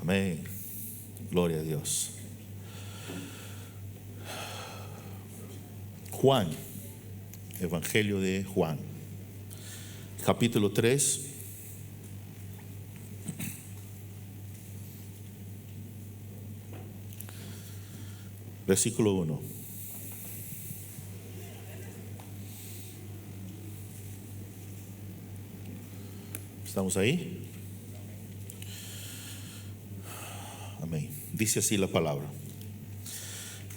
Amén. Gloria a Dios. Juan, Evangelio de Juan, capítulo 3. Versículo 1. ¿Estamos ahí? Amén. Dice así la palabra.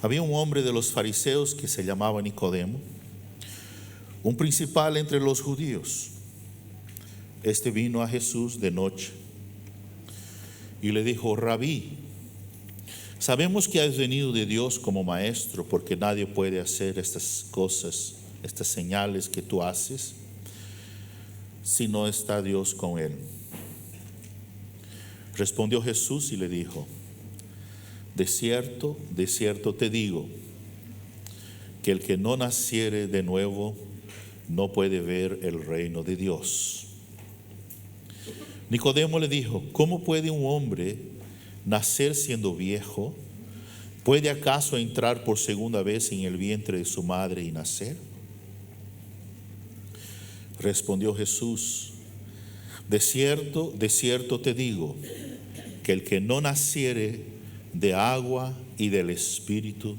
Había un hombre de los fariseos que se llamaba Nicodemo, un principal entre los judíos. Este vino a Jesús de noche y le dijo: Rabí, sabemos que has venido de Dios como maestro, porque nadie puede hacer estas cosas, estas señales que tú haces, si no está Dios con él. Respondió Jesús y le dijo: de cierto te digo, que el que no naciere de nuevo no puede ver el reino de Dios. Nicodemo le dijo: ¿cómo puede un hombre nacer siendo viejo? ¿Puede acaso entrar por segunda vez en el vientre de su madre y nacer? Respondió Jesús: de cierto te digo, que el que no naciere de agua y del Espíritu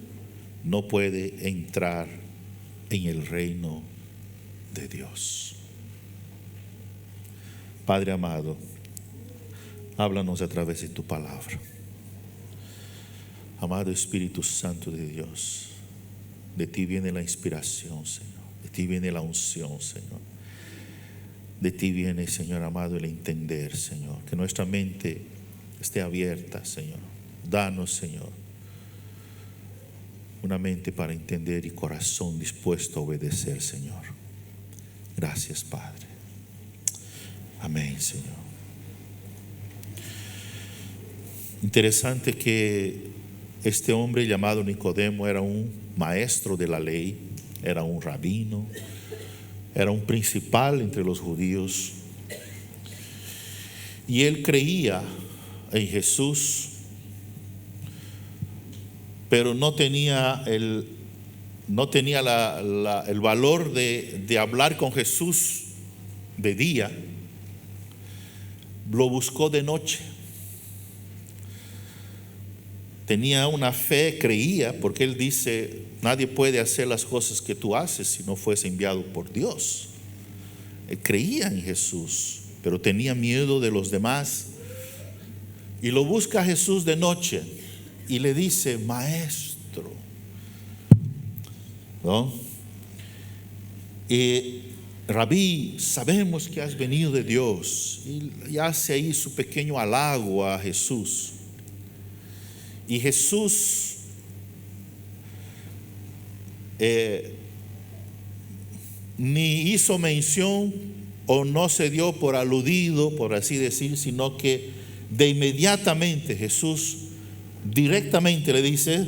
no puede entrar en el reino de Dios. Padre amado, háblanos a través de tu palabra. Amado Espíritu Santo de Dios, de ti viene la inspiración, Señor. De ti viene la unción, Señor. De ti viene, Señor amado, el entender, Señor. Que nuestra mente esté abierta, Señor. Danos, Señor, una mente para entender y corazón dispuesto a obedecer, Señor. Gracias, Padre. Amén, Señor. Interesante que este hombre llamado Nicodemo era un maestro de la ley, era un rabino, era un principal entre los judíos, y él creía en Jesús, pero no tenía el valor de hablar con Jesús de día. Lo buscó de noche. Tenía una fe, creía, porque él dice: nadie puede hacer las cosas que tú haces si no fuese enviado por Dios. Él creía en Jesús, pero tenía miedo de los demás. Y lo busca a Jesús de noche y le dice: maestro, ¿no? Rabí, sabemos que has venido de Dios. Y hace ahí su pequeño halago a Jesús. Y Jesús ni hizo mención o no se dio por aludido, por así decir, sino que de inmediatamente Jesús directamente le dice,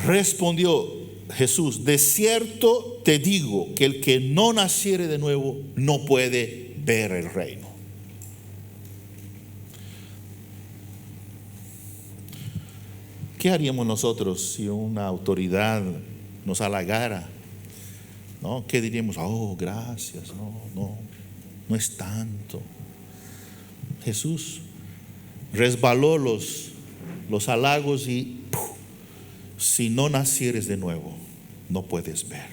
respondió Jesús: de cierto te digo, que el que no naciere de nuevo no puede ver el reino. ¿Qué haríamos nosotros si una autoridad nos halagara? ¿No? ¿Qué diríamos? Oh, gracias, no es tanto. Jesús resbaló los halagos y si no nacieres de nuevo, no puedes ver.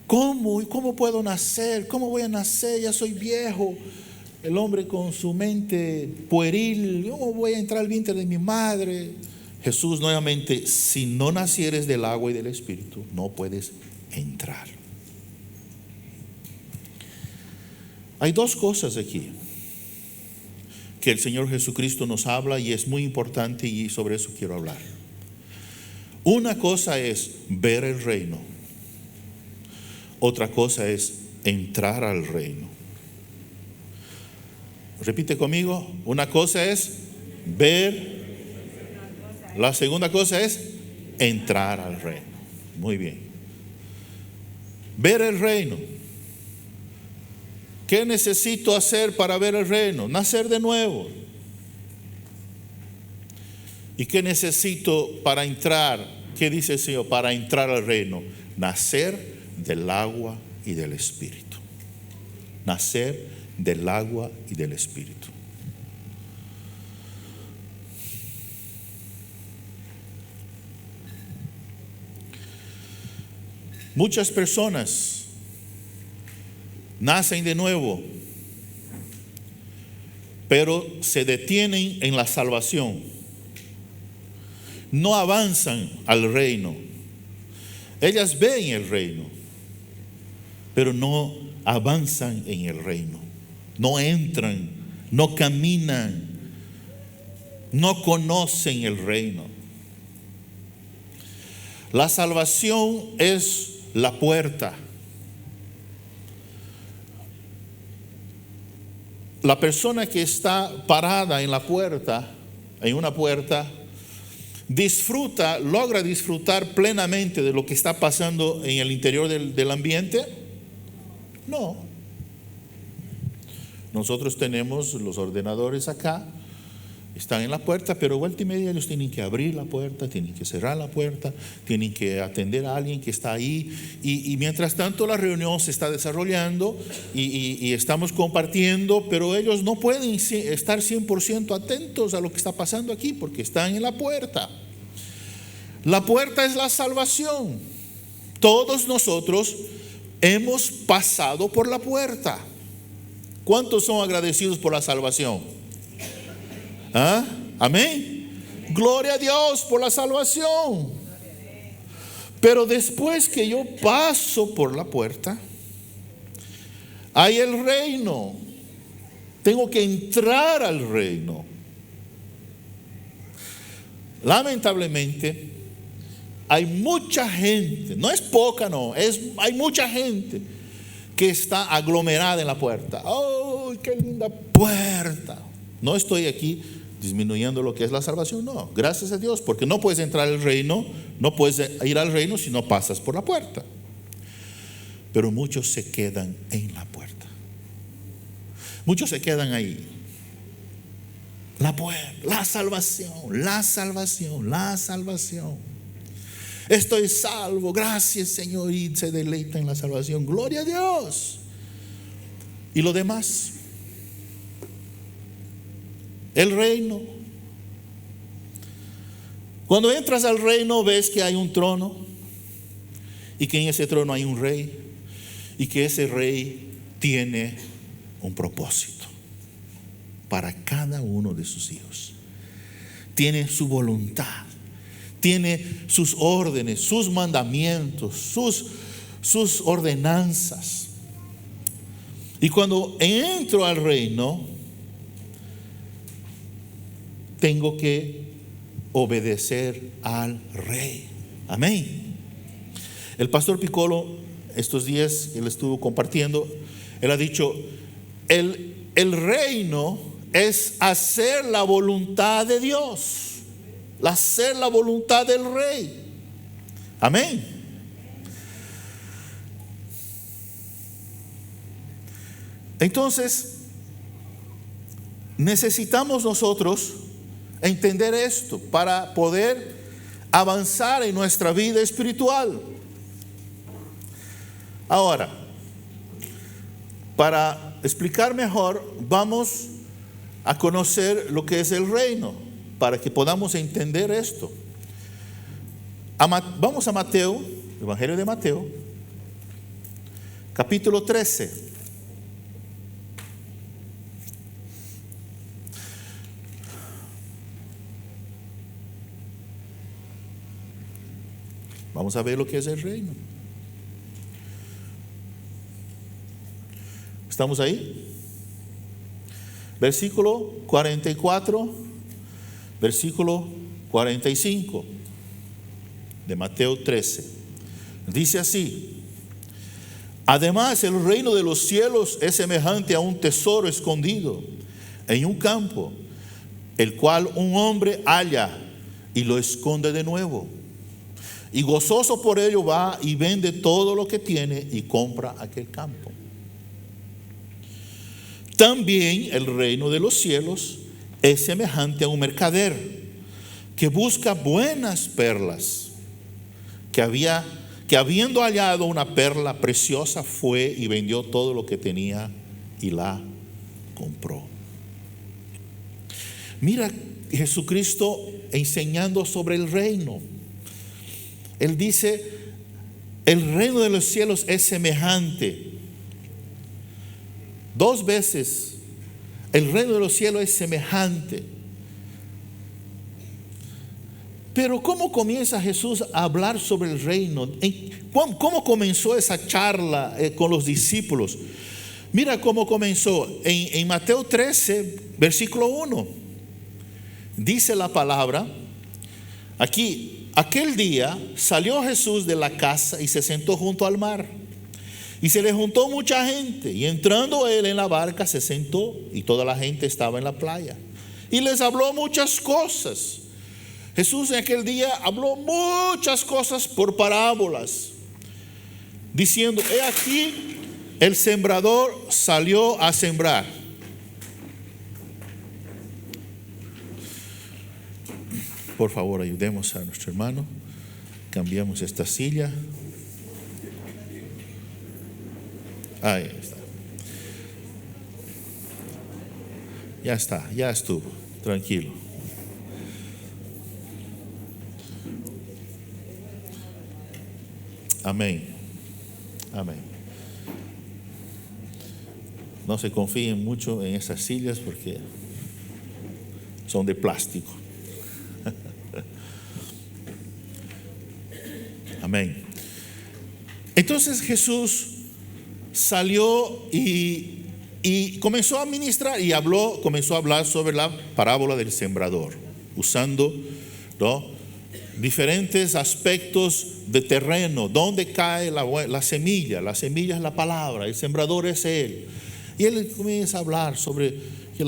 ¿Cómo? ¿Cómo puedo nacer? ¿Cómo voy a nacer? Ya soy viejo. El hombre con su mente pueril, ¿cómo voy a entrar al vientre de mi madre? Jesús nuevamente: si no nacieres del agua y del Espíritu, no puedes entrar. Hay dos cosas aquí que el Señor Jesucristo nos habla, y es muy importante, y sobre eso quiero hablar. Una cosa es ver el reino, otra cosa es entrar al reino. Repite conmigo: una cosa es ver, la segunda cosa es entrar al reino. Muy bien. Ver el reino. ¿Qué necesito hacer para ver el reino? Nacer de nuevo. ¿Y qué necesito para entrar? ¿Qué dice el Señor? Para entrar al reino. Nacer del agua y del Espíritu. Nacer del agua y del Espíritu. Muchas personas nacen de nuevo, pero se detienen en la salvación. No avanzan al reino. Ellas ven el reino, pero no avanzan en el reino. No entran, no caminan, no conocen el reino. La salvación es la puerta. La persona que está parada en la puerta, en una puerta, logra disfrutar plenamente de lo que está pasando en el interior del ambiente. No. Nosotros tenemos los ordenadores acá, están en la puerta, pero vuelta y media ellos tienen que abrir la puerta, tienen que cerrar la puerta, tienen que atender a alguien que está ahí, y mientras tanto la reunión se está desarrollando y estamos compartiendo, pero ellos no pueden estar 100% atentos a lo que está pasando aquí porque están en la puerta. La puerta es la salvación. Todos nosotros hemos pasado por la puerta. ¿Cuántos son agradecidos por la salvación? ¿Ah? Amén. Gloria a Dios por la salvación. Pero después que yo paso por la puerta, hay el reino. Tengo que entrar al reino. Lamentablemente, hay mucha gente, no es poca, no, hay mucha gente que está aglomerada en la puerta. ¡Oh, qué linda puerta! No estoy aquí disminuyendo lo que es la salvación, no, gracias a Dios, porque no puedes entrar al reino, no puedes ir al reino si no pasas por la puerta. Pero muchos se quedan en la puerta. Muchos se quedan ahí. La puerta, la salvación, la salvación, la salvación. Estoy salvo, gracias Señor, y se deleita en la salvación, gloria a Dios. ¿Y lo demás? El reino. Cuando entras al reino ves que hay un trono y que en ese trono hay un rey y que ese rey tiene un propósito para cada uno de sus hijos. Tiene su voluntad, tiene sus órdenes, sus mandamientos, sus ordenanzas. Y cuando entro al reino, tengo que obedecer al rey. Amén. El pastor Piccolo, estos días él estuvo compartiendo, él ha dicho, el reino es hacer la voluntad de Dios, hacer la voluntad del rey. Amén. Entonces, necesitamos nosotros entender esto para poder avanzar en nuestra vida espiritual. Ahora, para explicar mejor, vamos a conocer lo que es el reino, para que podamos entender esto. Vamos a Mateo, Evangelio de Mateo, capítulo 13. Vamos a ver lo que es el reino. ¿Estamos ahí? Versículo 44, versículo 45 de Mateo 13. Dice así: además, el reino de los cielos es semejante a un tesoro escondido en un campo, el cual un hombre halla y lo esconde de nuevo. Y gozoso por ello va y vende todo lo que tiene y compra aquel campo. También el reino de los cielos es semejante a un mercader que busca buenas perlas, que habiendo hallado una perla preciosa, fue y vendió todo lo que tenía y la compró. Mira Jesucristo enseñando sobre el reino. Él dice, el reino de los cielos es semejante. 2 veces, el reino de los cielos es semejante. Pero ¿cómo comienza Jesús a hablar sobre el reino? ¿Cómo comenzó esa charla con los discípulos? Mira cómo comenzó. En Mateo 13, versículo 1. Dice la palabra, aquí, aquel día salió Jesús de la casa y se sentó junto al mar. Y se le juntó mucha gente. Y entrando él en la barca se sentó y toda la gente estaba en la playa. Y les habló muchas cosas. Jesús en aquel día habló muchas cosas por parábolas, diciendo, he aquí el sembrador salió a sembrar. Por favor, ayudemos a nuestro hermano. Cambiamos esta silla. Ahí está. Ya estuvo. Tranquilo. Amén. Amén. No se confíen mucho en esas sillas porque son de plástico. Amén. Entonces Jesús salió y comenzó a ministrar y comenzó a hablar sobre la parábola del sembrador, usando, ¿no?, diferentes aspectos de terreno, donde cae la semilla. La semilla es la palabra, el sembrador es Él. Y Él comienza a hablar sobre que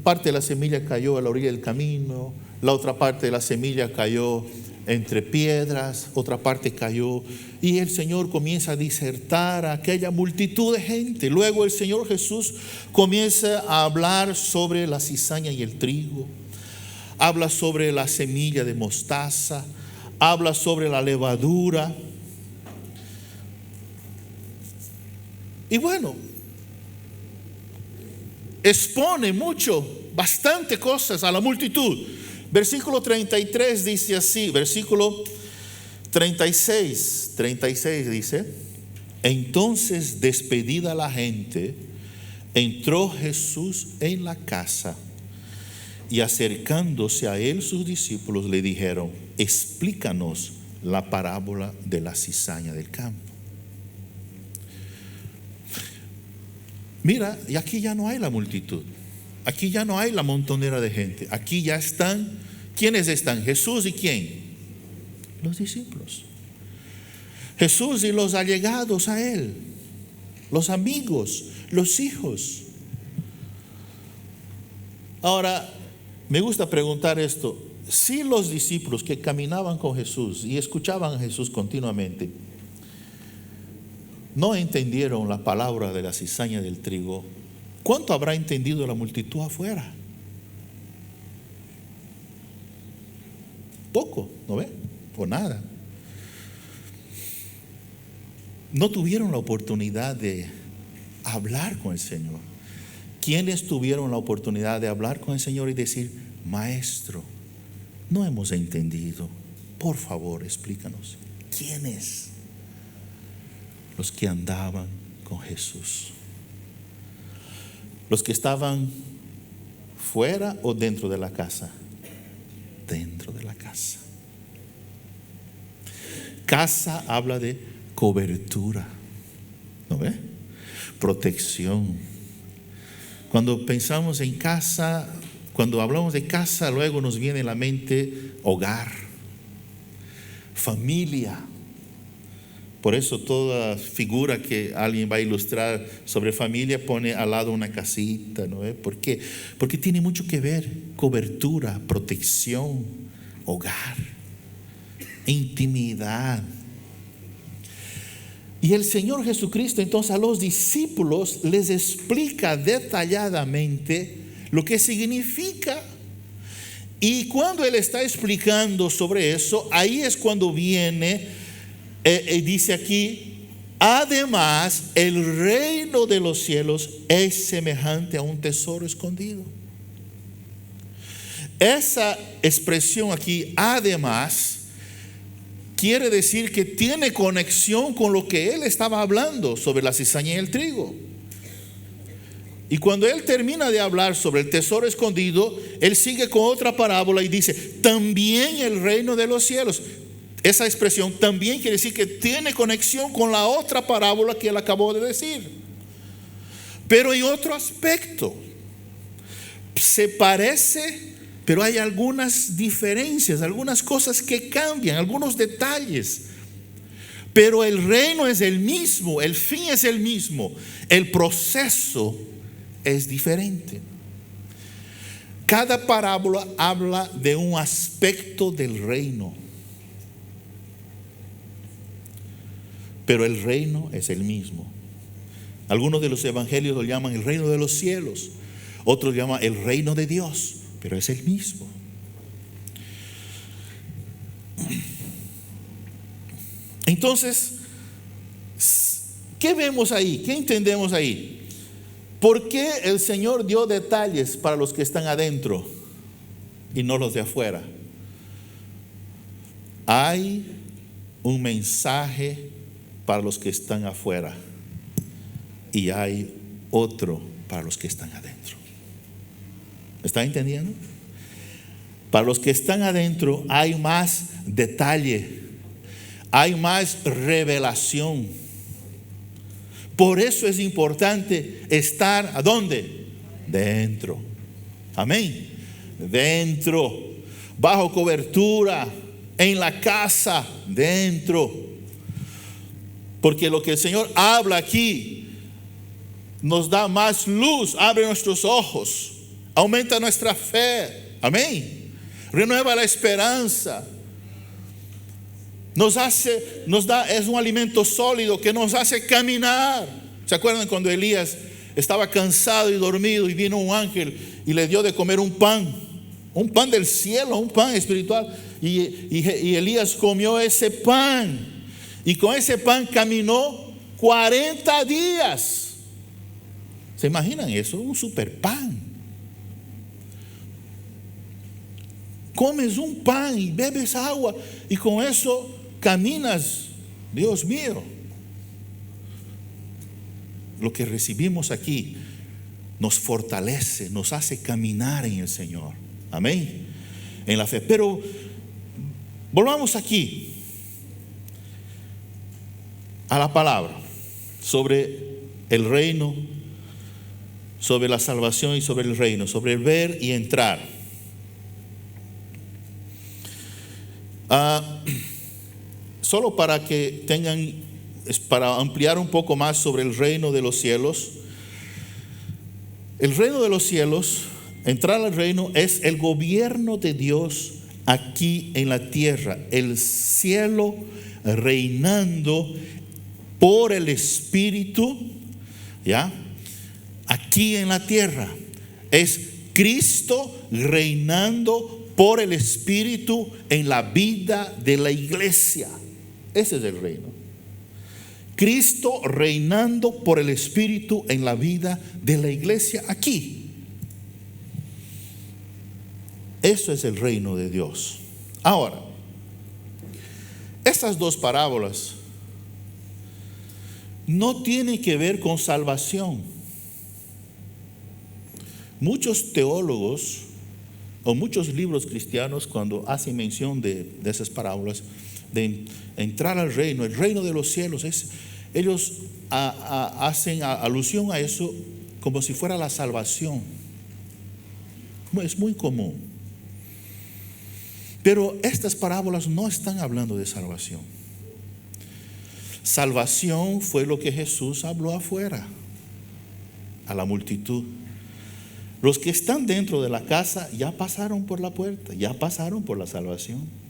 parte de la semilla cayó a la orilla del camino, la otra parte de la semilla cayó entre piedras, otra parte cayó. Y el Señor comienza a disertar a aquella multitud de gente. Luego el Señor Jesús comienza a hablar sobre la cizaña y el trigo. Habla sobre la semilla de mostaza, habla sobre la levadura. Y bueno, expone bastante cosas a la multitud. Versículo 33 dice así, versículo 36 dice, entonces despedida la gente, entró Jesús en la casa. Y acercándose a él sus discípulos le dijeron, explícanos la parábola de la cizaña del campo. Mira, y aquí ya no hay la multitud. Aquí ya no hay la montonera de gente. Aquí ya están, ¿quiénes están? Jesús y ¿quién? Los discípulos. Jesús y los allegados a él, los amigos, los hijos. Ahora, me gusta preguntar esto. Si los discípulos que caminaban con Jesús y escuchaban a Jesús continuamente no entendieron la palabra de la cizaña del trigo, ¿cuánto habrá entendido la multitud afuera? Poco, ¿no ve? O nada. No tuvieron la oportunidad de hablar con el Señor. ¿Quiénes tuvieron la oportunidad de hablar con el Señor y decir, Maestro, no hemos entendido, por favor explícanos? ¿Quiénes? Los que andaban con Jesús. Los que estaban fuera o dentro de la casa. Dentro de la casa. Casa habla de cobertura, ¿no ve? Protección. Cuando pensamos en casa, cuando hablamos de casa, luego nos viene a la mente hogar, familia. Por eso toda figura que alguien va a ilustrar sobre familia pone al lado una casita, ¿no? ¿Por qué? Porque tiene mucho que ver, cobertura, protección, hogar, intimidad. Y el Señor Jesucristo entonces a los discípulos les explica detalladamente lo que significa. Y cuando Él está explicando sobre eso, ahí es cuando viene, dice aquí, además el reino de los cielos es semejante a un tesoro escondido. Esa expresión aquí, además, quiere decir que tiene conexión con lo que Él estaba hablando sobre la cizaña y el trigo. Y cuando Él termina de hablar sobre el tesoro escondido, Él sigue con otra parábola y dice, también el reino de los cielos. Esa expresión también quiere decir que tiene conexión con la otra parábola que Él acabó de decir. Pero hay otro aspecto. Se parece, pero hay algunas diferencias, algunas cosas que cambian, algunos detalles. Pero el reino es el mismo, el fin es el mismo, el proceso es diferente. Cada parábola habla de un aspecto del reino, pero el reino es el mismo. Algunos de los evangelios lo llaman el reino de los cielos, otros lo llaman el reino de Dios, pero es el mismo. Entonces, ¿qué vemos ahí? ¿Qué entendemos ahí? ¿Por qué el Señor dio detalles para los que están adentro y no los de afuera? Hay un mensaje para los que están afuera y hay otro para los que están adentro. ¿Está entendiendo? Para los que están adentro hay más detalle, hay más revelación. Por eso es importante estar ¿a dónde? Dentro. Amén. Dentro, bajo cobertura, en la casa, dentro. Porque lo que el Señor habla aquí nos da más luz, abre nuestros ojos, aumenta nuestra fe. Amén. Renueva la esperanza. Es un alimento sólido que nos hace caminar. ¿Se acuerdan cuando Elías estaba cansado y dormido y vino un ángel y le dio de comer un pan del cielo, un pan espiritual? Y Elías comió ese pan y con ese pan caminó 40 días. ¿Se imaginan eso? Un super pan. Comes un pan y bebes agua y con eso caminas. Dios mío, lo que recibimos aquí nos fortalece, nos hace caminar en el Señor. Amén. En la fe. Pero volvamos aquí a la palabra sobre el reino, sobre la salvación y sobre el reino, sobre el ver y entrar. Solo para que tengan, para ampliar un poco más sobre el reino de los cielos. El reino de los cielos, entrar al reino, es el gobierno de Dios aquí en la tierra, el cielo reinando por el Espíritu, ¿ya? Aquí en la tierra es Cristo reinando por el Espíritu en la vida de la iglesia. Ese es el reino. Cristo reinando por el Espíritu en la vida de la iglesia aquí. Eso es el reino de Dios. Ahora, estas dos parábolas no tienen que ver con salvación. Muchos teólogos o muchos libros cristianos, cuando hacen mención de esas parábolas, de entrar al reino, el reino de los cielos, ellos hacen alusión a eso como si fuera la salvación. Es muy común. Pero estas parábolas no están hablando de salvación. Salvación fue lo que Jesús habló afuera, a la multitud. Los que están dentro de la casa ya pasaron por la puerta, ya pasaron por la salvación.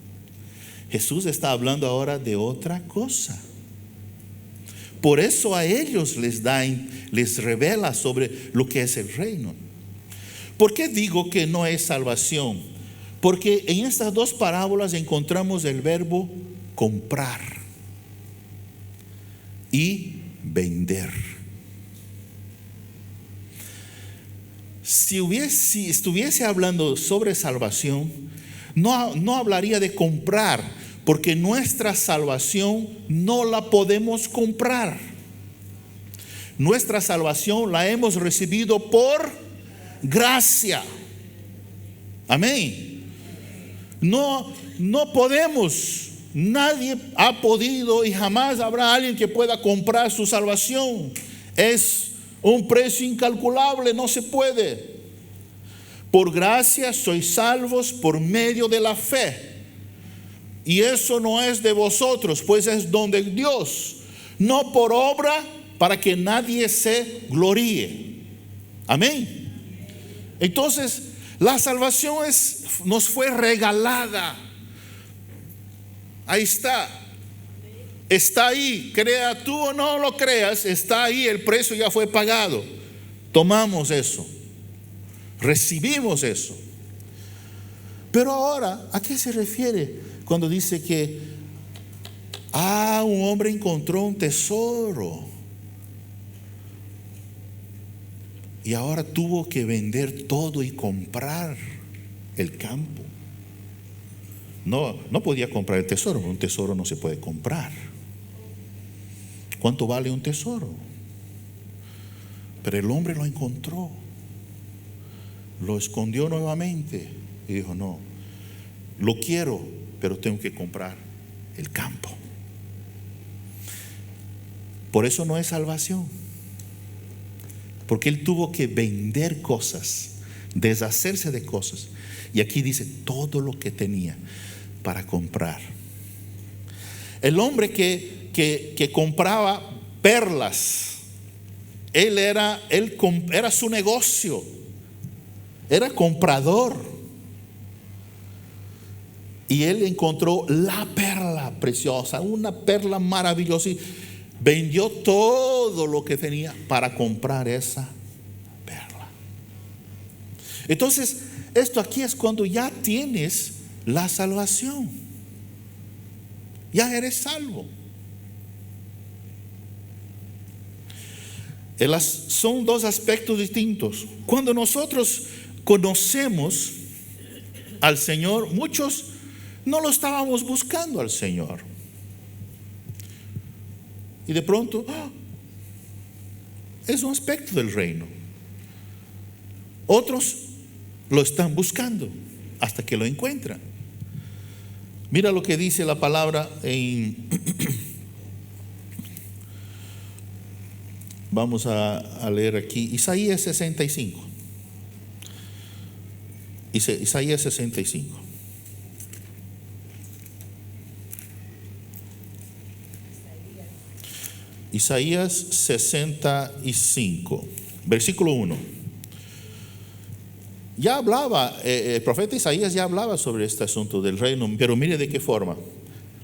Jesús está hablando ahora de otra cosa. Por eso a ellos les revela sobre lo que es el reino. ¿Por qué digo que no es salvación? Porque en estas dos parábolas encontramos el verbo comprar y vender. Si estuviese hablando sobre salvación, no hablaría de comprar, porque nuestra salvación no la podemos comprar. Nuestra salvación la hemos recibido por gracia. Amén. No podemos, nadie ha podido y jamás habrá alguien que pueda comprar su salvación. Es un precio incalculable, no se puede. Por gracia sois salvos por medio de la fe. Y eso no es de vosotros, pues es don de Dios, no por obra, para que nadie se gloríe. Amén. Entonces, la salvación nos fue regalada. Ahí está. Está ahí, crea tú o no lo creas, está ahí, el precio ya fue pagado. Tomamos eso, recibimos eso. Pero ahora, ¿a qué se refiere cuando dice que un hombre encontró un tesoro y ahora tuvo que vender todo y comprar el campo? No podía comprar el tesoro, un tesoro no se puede comprar. ¿Cuánto vale un tesoro? Pero el hombre lo encontró, lo escondió nuevamente y dijo: no, lo quiero, pero tengo que comprar el campo. Por eso no es salvación, porque él tuvo que vender cosas, deshacerse de cosas. Y aquí dice todo lo que tenía para comprar. El hombre que compraba perlas, él era su negocio, era comprador. Y él encontró la perla preciosa, una perla maravillosa, y vendió todo lo que tenía para comprar esa perla. Entonces, esto aquí es cuando ya tienes la salvación, ya eres salvo. Son dos aspectos distintos. Cuando nosotros conocemos al Señor, muchos no lo estábamos buscando al Señor, y de pronto es un aspecto del reino. Otros lo están buscando hasta que lo encuentran. Mira lo que dice la palabra en vamos a leer aquí Isaías 65. Isaías 65. Isaías 65, versículo 1. Ya hablaba, el profeta Isaías ya hablaba sobre este asunto del reino, pero mire de qué forma.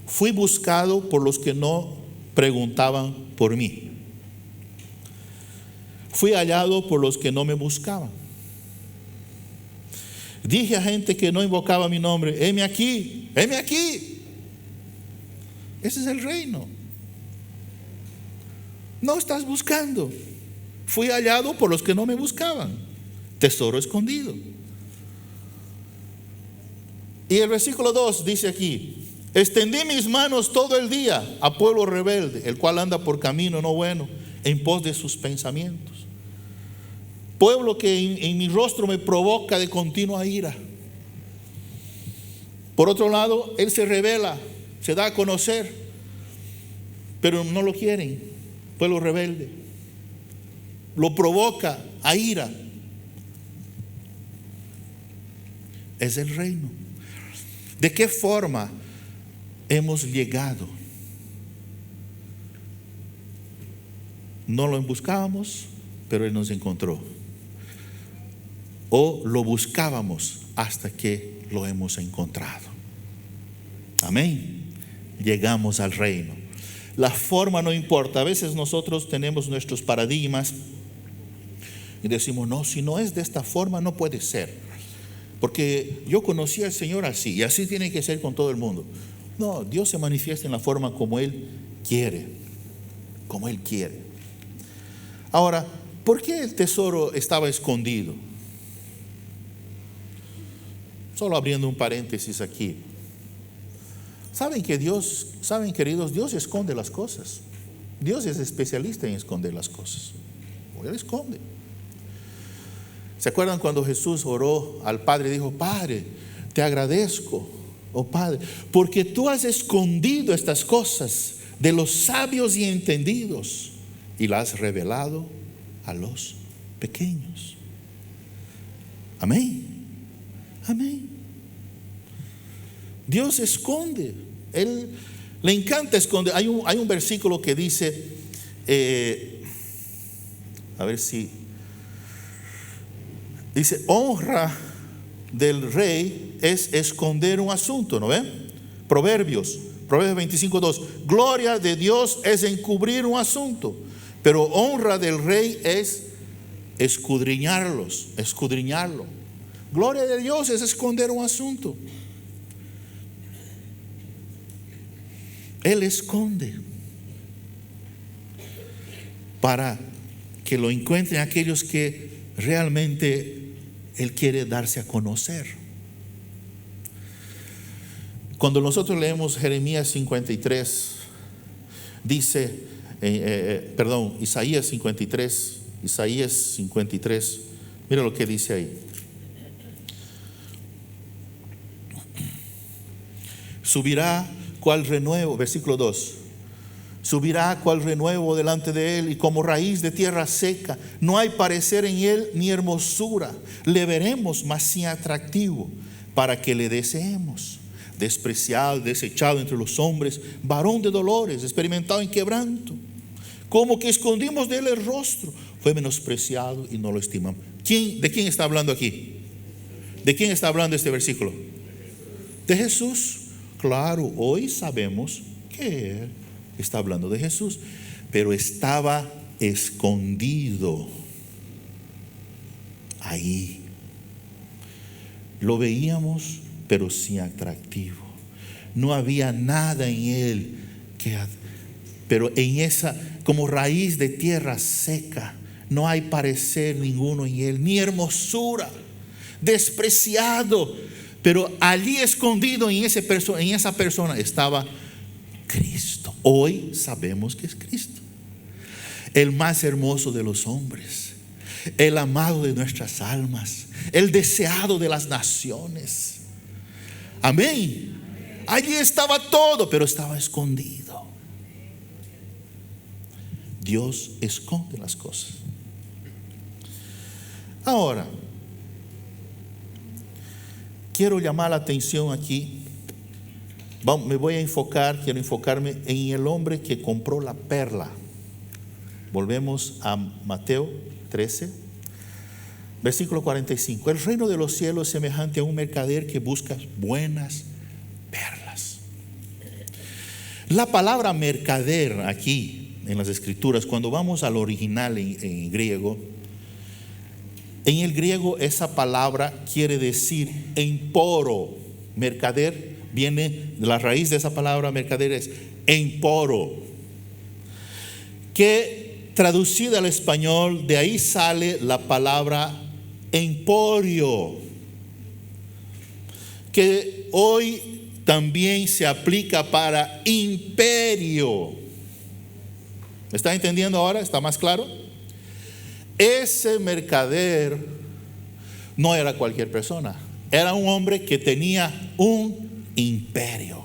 Fui buscado por los que no preguntaban por mí. Fui hallado por los que no me buscaban. Dije a gente que no invocaba mi nombre: heme aquí, heme aquí. Ese es el reino. No estás buscando. Fui hallado por los que no me buscaban. Tesoro escondido. Y el versículo 2 dice aquí: extendí mis manos todo el día a pueblo rebelde, el cual anda por camino no bueno, en pos de sus pensamientos. Pueblo que en mi rostro me provoca de continua ira. Por otro lado, él se revela, se da a conocer, pero no lo quieren. Pueblo rebelde, lo provoca a ira. Es el reino. ¿De qué forma hemos llegado? No lo buscábamos, pero él nos encontró. O lo buscábamos hasta que lo hemos encontrado. Amén. Llegamos al reino. La forma no importa. A veces nosotros tenemos nuestros paradigmas y decimos, no, si no es de esta forma no puede ser. Porque yo conocí al Señor así y así tiene que ser con todo el mundo. No, Dios se manifiesta en la forma como Él quiere. Como Él quiere. Ahora, ¿por qué el tesoro estaba escondido? Solo abriendo un paréntesis aquí. Saben queridos, Dios esconde las cosas. Dios es especialista en esconder las cosas. Él esconde. ¿Se acuerdan cuando Jesús oró al Padre y dijo, Padre, te agradezco, oh Padre, porque tú has escondido estas cosas de los sabios y entendidos y las has revelado a los pequeños? Amén. Amén. Dios esconde. Él le encanta esconder. Hay un versículo que dice, a ver si dice, honra del rey es esconder un asunto, ¿no ven? Proverbios 25:2. Gloria de Dios es encubrir un asunto, pero honra del rey es escudriñarlo. Gloria de Dios es esconder un asunto. Él esconde para que lo encuentren aquellos que realmente Él quiere darse a conocer. Cuando nosotros leemos Jeremías 53, dice, Isaías 53, mira lo que dice ahí. Subirá cual renuevo, versículo 2. Subirá cual renuevo delante de él y como raíz de tierra seca. No hay parecer en él ni hermosura. Le veremos mas sin atractivo para que le deseemos. Despreciado, desechado entre los hombres, varón de dolores, experimentado en quebranto. Como que escondimos de él el rostro. Fue menospreciado y no lo estimamos. ¿De quién está hablando aquí? ¿De quién está hablando este versículo? De Jesús. Claro, hoy sabemos que Él está hablando de Jesús, pero estaba escondido ahí. Lo veíamos, pero sin atractivo. No había nada en Él pero en esa, como raíz de tierra seca, no hay parecer ninguno en Él, ni hermosura, despreciado. Pero allí escondido en esa persona estaba Cristo. Hoy sabemos que es Cristo, el más hermoso de los hombres, el amado de nuestras almas, el deseado de las naciones. Amén. Allí estaba todo, pero estaba escondido. Dios esconde las cosas. Ahora, quiero llamar la atención aquí. Quiero enfocarme en el hombre que compró la perla. Volvemos a Mateo 13, versículo 45. El reino de los cielos es semejante a un mercader que busca buenas perlas. La palabra mercader aquí en las escrituras, cuando vamos al original en griego, en el griego esa palabra quiere decir emporo. Mercader viene de la raíz de esa palabra mercader, es emporo, que traducida al español, de ahí sale la palabra emporio, que hoy también se aplica para imperio. ¿Me está entendiendo ahora? ¿Está más claro? Ese mercader no era cualquier persona, era un hombre que tenía un imperio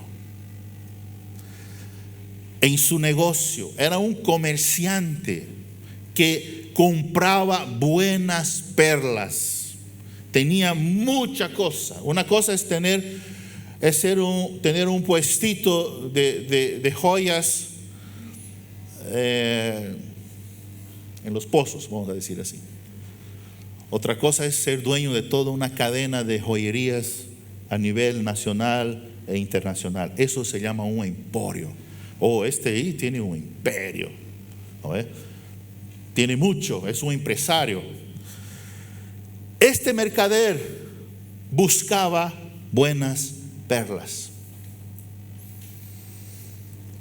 en su negocio. Era un comerciante que compraba buenas perlas. Tenía mucha cosa. Una cosa es tener un puestito de joyas en los pozos, vamos a decir así. Otra cosa es ser dueño de toda una cadena de joyerías a nivel nacional e internacional. Eso se llama un emporio Oh, este ahí tiene un imperio, ¿no ve? Tiene mucho, es un empresario. Este mercader buscaba buenas perlas.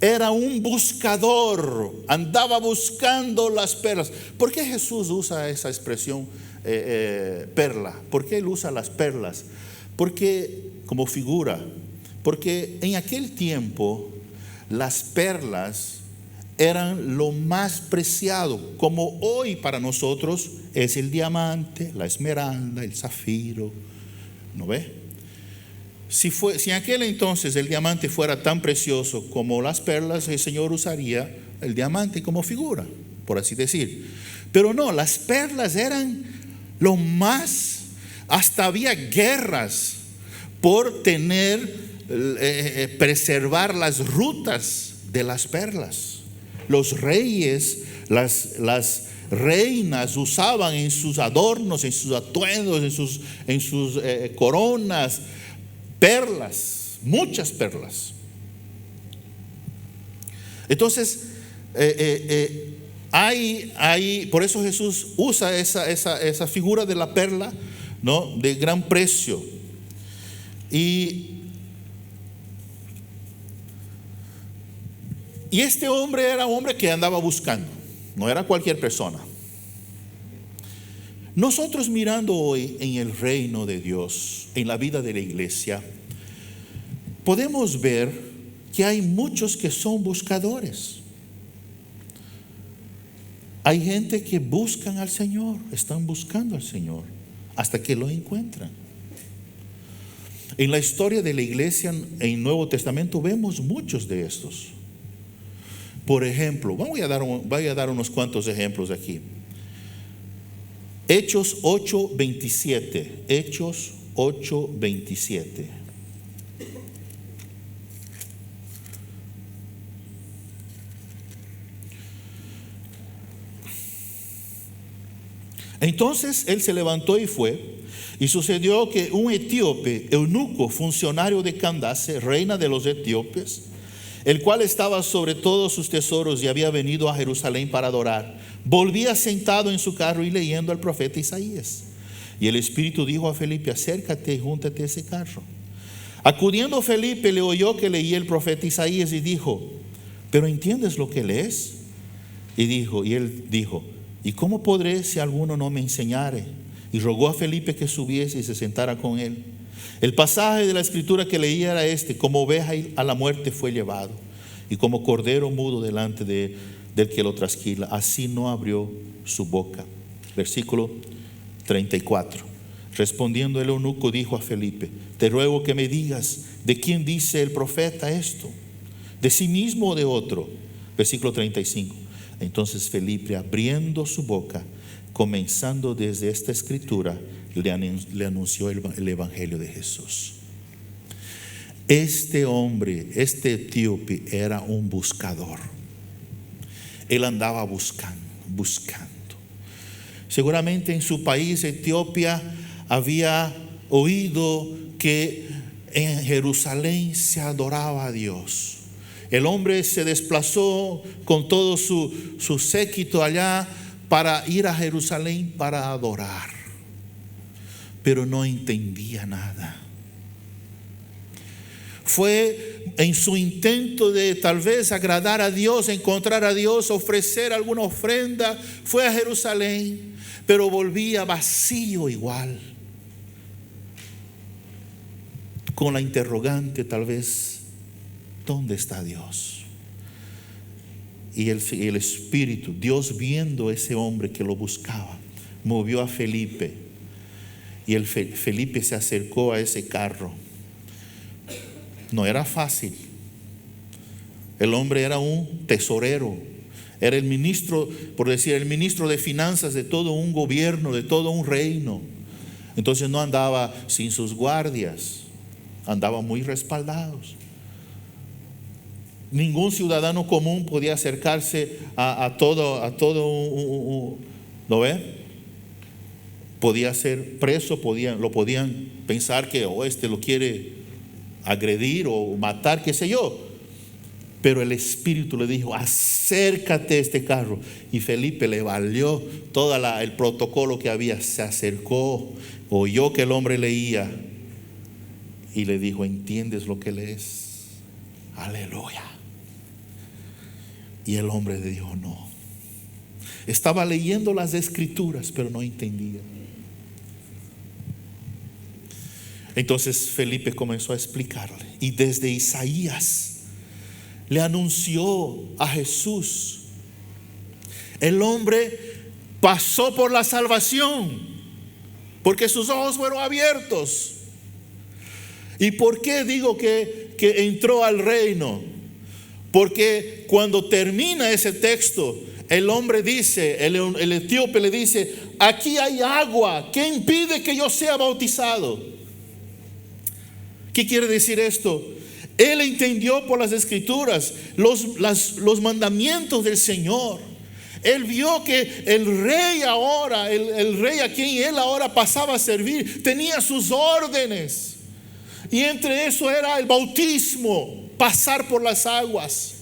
Era un buscador, andaba buscando las perlas. ¿Por qué Jesús usa esa expresión perla? ¿Por qué él usa las perlas? Porque, como figura, porque en aquel tiempo las perlas eran lo más preciado, como hoy para nosotros es el diamante, la esmeralda, el zafiro, ¿no ve? Si en aquel entonces el diamante fuera tan precioso como las perlas, el Señor usaría el diamante como figura, por así decir. Pero no, las perlas eran lo más, hasta había guerras por preservar las rutas de las perlas. Los reyes, las reinas usaban en sus adornos, en sus atuendos, en sus coronas, perlas, muchas perlas. Entonces, por eso Jesús usa esa figura de la perla, ¿no? De gran precio. Y este hombre era un hombre que andaba buscando, no era cualquier persona. Nosotros mirando hoy en el reino de Dios, en la vida de la iglesia, podemos ver que hay muchos que son buscadores. Hay gente que buscan al Señor, están buscando al Señor hasta que lo encuentran. En la historia de la iglesia en el Nuevo Testamento vemos muchos de estos. Por ejemplo, voy a dar unos cuantos ejemplos aquí. Hechos 8:27. Hechos 8:27. Entonces él se levantó y fue. Y sucedió que un etíope, eunuco, funcionario de Candace, reina de los etíopes, el cual estaba sobre todos sus tesoros y había venido a Jerusalén para adorar, volvía sentado en su carro y leyendo al profeta Isaías. Y el Espíritu dijo a Felipe: acércate y júntate a ese carro. Acudiendo Felipe, le oyó que leía el profeta Isaías y dijo: ¿pero entiendes lo que lees? Y él dijo: ¿y cómo podré si alguno no me enseñare? Y rogó a Felipe que subiese y se sentara con él. El pasaje de la escritura que leía era este: como oveja a la muerte fue llevado, y como cordero mudo delante del que lo trasquila, así no abrió su boca. Versículo 34. Respondiendo el eunuco dijo a Felipe: te ruego que me digas, ¿de quién dice el profeta esto? ¿De sí mismo o de otro? Versículo 35. Entonces Felipe, abriendo su boca, comenzando desde esta escritura, le anunció el evangelio de Jesús. Este hombre, este etíope, era un buscador. Él andaba buscando. Seguramente en su país, Etiopía, había oído que en Jerusalén se adoraba a Dios. El hombre se desplazó con todo su séquito allá para ir a Jerusalén para adorar, pero no entendía nada. Fue en su intento de tal vez agradar a Dios, encontrar a Dios, ofrecer alguna ofrenda, fue a Jerusalén, pero volvía vacío igual, con la interrogante tal vez: ¿dónde está Dios? Y el Espíritu, Dios, viendo ese hombre que lo buscaba, movió a Felipe. Y Felipe se acercó a ese carro. No era fácil. El hombre era un tesorero, era el ministro, por decir, el ministro de finanzas de todo un gobierno, de todo un reino. Entonces no andaba sin sus guardias, andaba muy respaldados. Ningún ciudadano común podía acercarse a todo ¿no ve? Podía ser preso, lo podían pensar que este lo quiere agredir o matar, qué sé yo. Pero el Espíritu le dijo: acércate a este carro. Y Felipe le valió todo el protocolo que había. Se acercó, oyó que el hombre leía y le dijo: ¿entiendes lo que lees? Aleluya. Y el hombre le dijo: no. Estaba leyendo las escrituras, pero no entendía. Entonces Felipe comenzó a explicarle, y desde Isaías le anunció a Jesús. El hombre pasó por la salvación porque sus ojos fueron abiertos. ¿Y por qué digo que entró al reino? Porque cuando termina ese texto, el hombre dice, el etíope le dice: aquí hay agua, ¿qué impide que yo sea bautizado? ¿Qué quiere decir esto? Él entendió por las escrituras los mandamientos del Señor. Él vio que el rey ahora, el rey a quien él ahora pasaba a servir, tenía sus órdenes. Y entre eso era el bautismo, pasar por las aguas.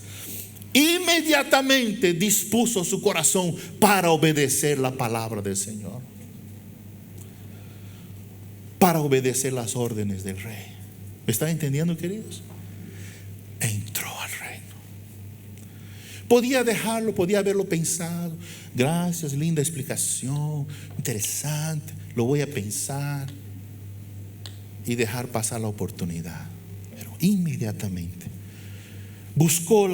Inmediatamente dispuso su corazón para obedecer la palabra del Señor, para obedecer las órdenes del rey. ¿Me están entendiendo, queridos? Entró al reino. Podía dejarlo, podía haberlo pensado. Gracias, linda explicación, interesante, lo voy a pensar, y dejar pasar la oportunidad. Pero inmediatamente buscó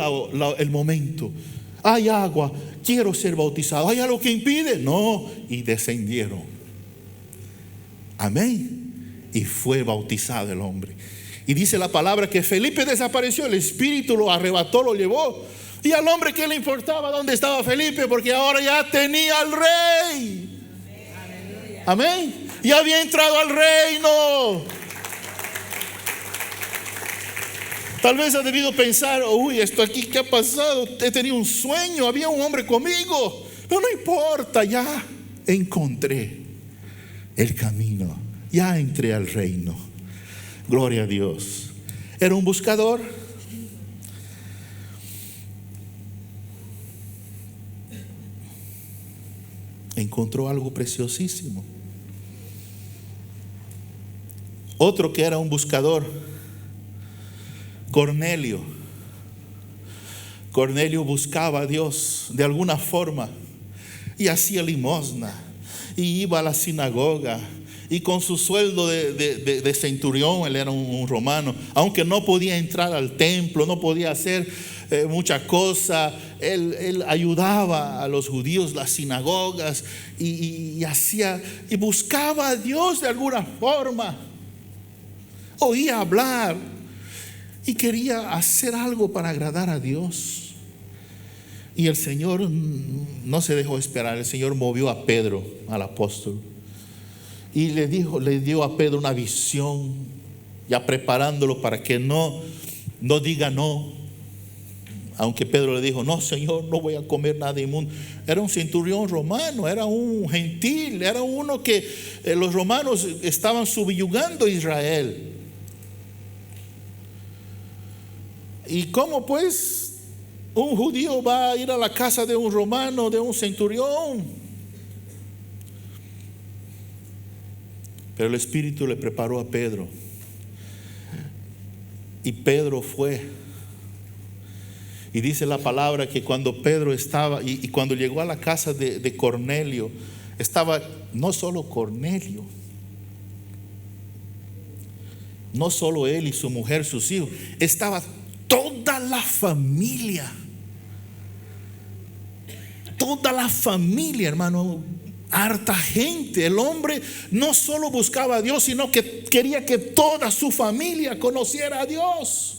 el momento. Hay agua, quiero ser bautizado. ¿Hay algo que impide? No. Y descendieron. Amén. Y fue bautizado el hombre. Y dice la palabra que Felipe desapareció, el Espíritu lo arrebató, lo llevó. Y al hombre, ¿qué le importaba dónde estaba Felipe? Porque ahora ya tenía al rey. Amén. Y había entrado al reino. Tal vez ha debido pensar: uy, esto aquí, ¿qué ha pasado? He tenido un sueño, había un hombre conmigo. Pero no importa, ya encontré el camino, ya entré al reino. Gloria a Dios. Era un buscador. Encontró algo preciosísimo. Otro que era un buscador, Cornelio. Cornelio buscaba a Dios de alguna forma y hacía limosna y iba a la sinagoga. Y con su sueldo de centurión, él era un romano, aunque no podía entrar al templo, no podía hacer muchas cosas, él ayudaba a los judíos, las sinagogas, y hacía, y buscaba a Dios de alguna forma. Oía hablar y quería hacer algo para agradar a Dios. Y el Señor no se dejó esperar. El Señor movió a Pedro, al apóstol, y le dio a Pedro una visión, ya preparándolo para que no diga no. Aunque Pedro le dijo: no, Señor, no voy a comer nada inmundo. Era un centurión romano, era un gentil, era uno que los romanos estaban subyugando a Israel. ¿Y cómo pues un judío va a ir a la casa de un romano, de un centurión? Pero el Espíritu le preparó a Pedro. Y Pedro fue. Y dice la palabra que cuando Pedro estaba, y cuando llegó a la casa de Cornelio, estaba no solo Cornelio, no solo él y su mujer, sus hijos, estaba toda la familia. Toda la familia, hermano. Harta gente. El hombre no solo buscaba a Dios, sino que quería que toda su familia conociera a Dios.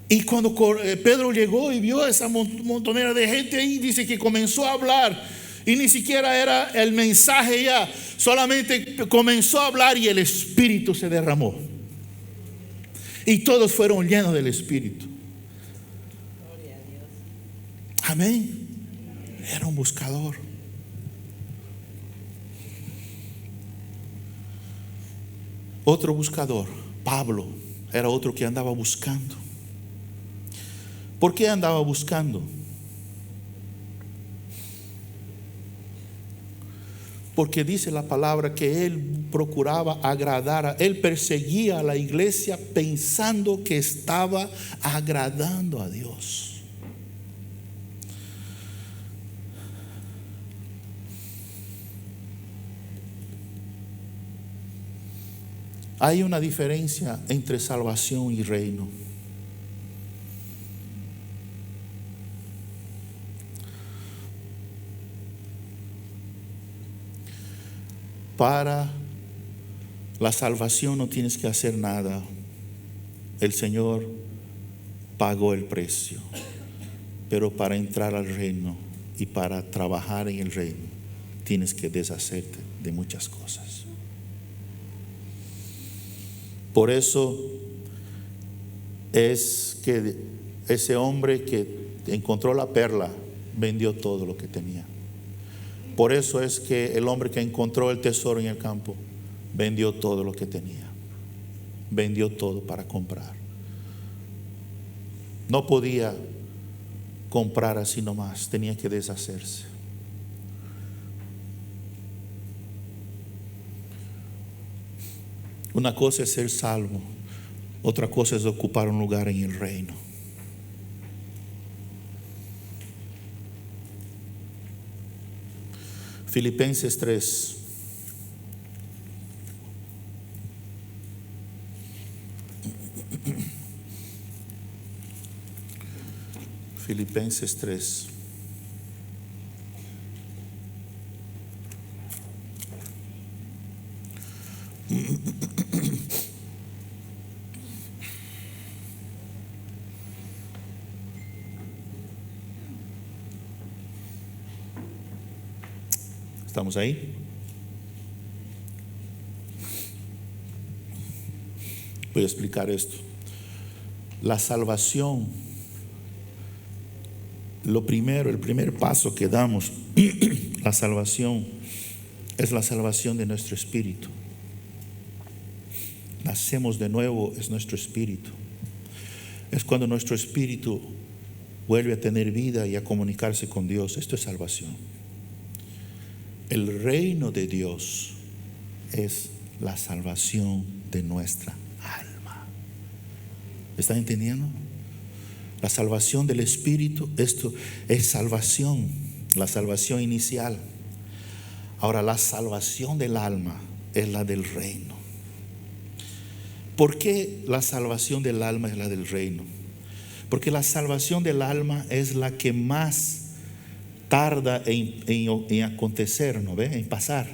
Y cuando Pedro llegó y vio esa montonera de gente ahí, dice que comenzó a hablar. Y ni siquiera era el mensaje ya, solamente comenzó a hablar y el Espíritu se derramó. Y todos fueron llenos del Espíritu. Amén. Era un buscador. Otro buscador, Pablo, era otro que andaba buscando. ¿Por qué andaba buscando? Porque dice la palabra que él procuraba agradar, él perseguía a la iglesia pensando que estaba agradando a Dios. Hay una diferencia entre salvación y reino. Para la salvación no tienes que hacer nada. El Señor pagó el precio. Pero para entrar al reino y para trabajar en el reino, tienes que deshacerte de muchas cosas. Por eso es que ese hombre que encontró la perla vendió todo lo que tenía. Por eso es que el hombre que encontró el tesoro en el campo vendió todo lo que tenía. Vendió todo para comprar. No podía comprar así nomás, tenía que deshacerse. Una cosa es ser salvo, otra cosa es ocupar un lugar en el reino. Filipenses 3. Filipenses 3. ¿Estamos ahí? Voy a explicar esto. La salvación, lo primero, el primer paso que damos, la salvación, es la salvación de nuestro espíritu. Nacemos de nuevo, es nuestro espíritu. Es cuando nuestro espíritu vuelve a tener vida y a comunicarse con Dios. Esto es salvación. El reino de Dios es la salvación de nuestra alma. ¿Están entendiendo? La salvación del espíritu, esto es salvación, la salvación inicial. Ahora, la salvación del alma es la del reino. ¿Por qué la salvación del alma es la del reino? Porque la salvación del alma es la que más tarda en acontecer, ¿no ve? En pasar.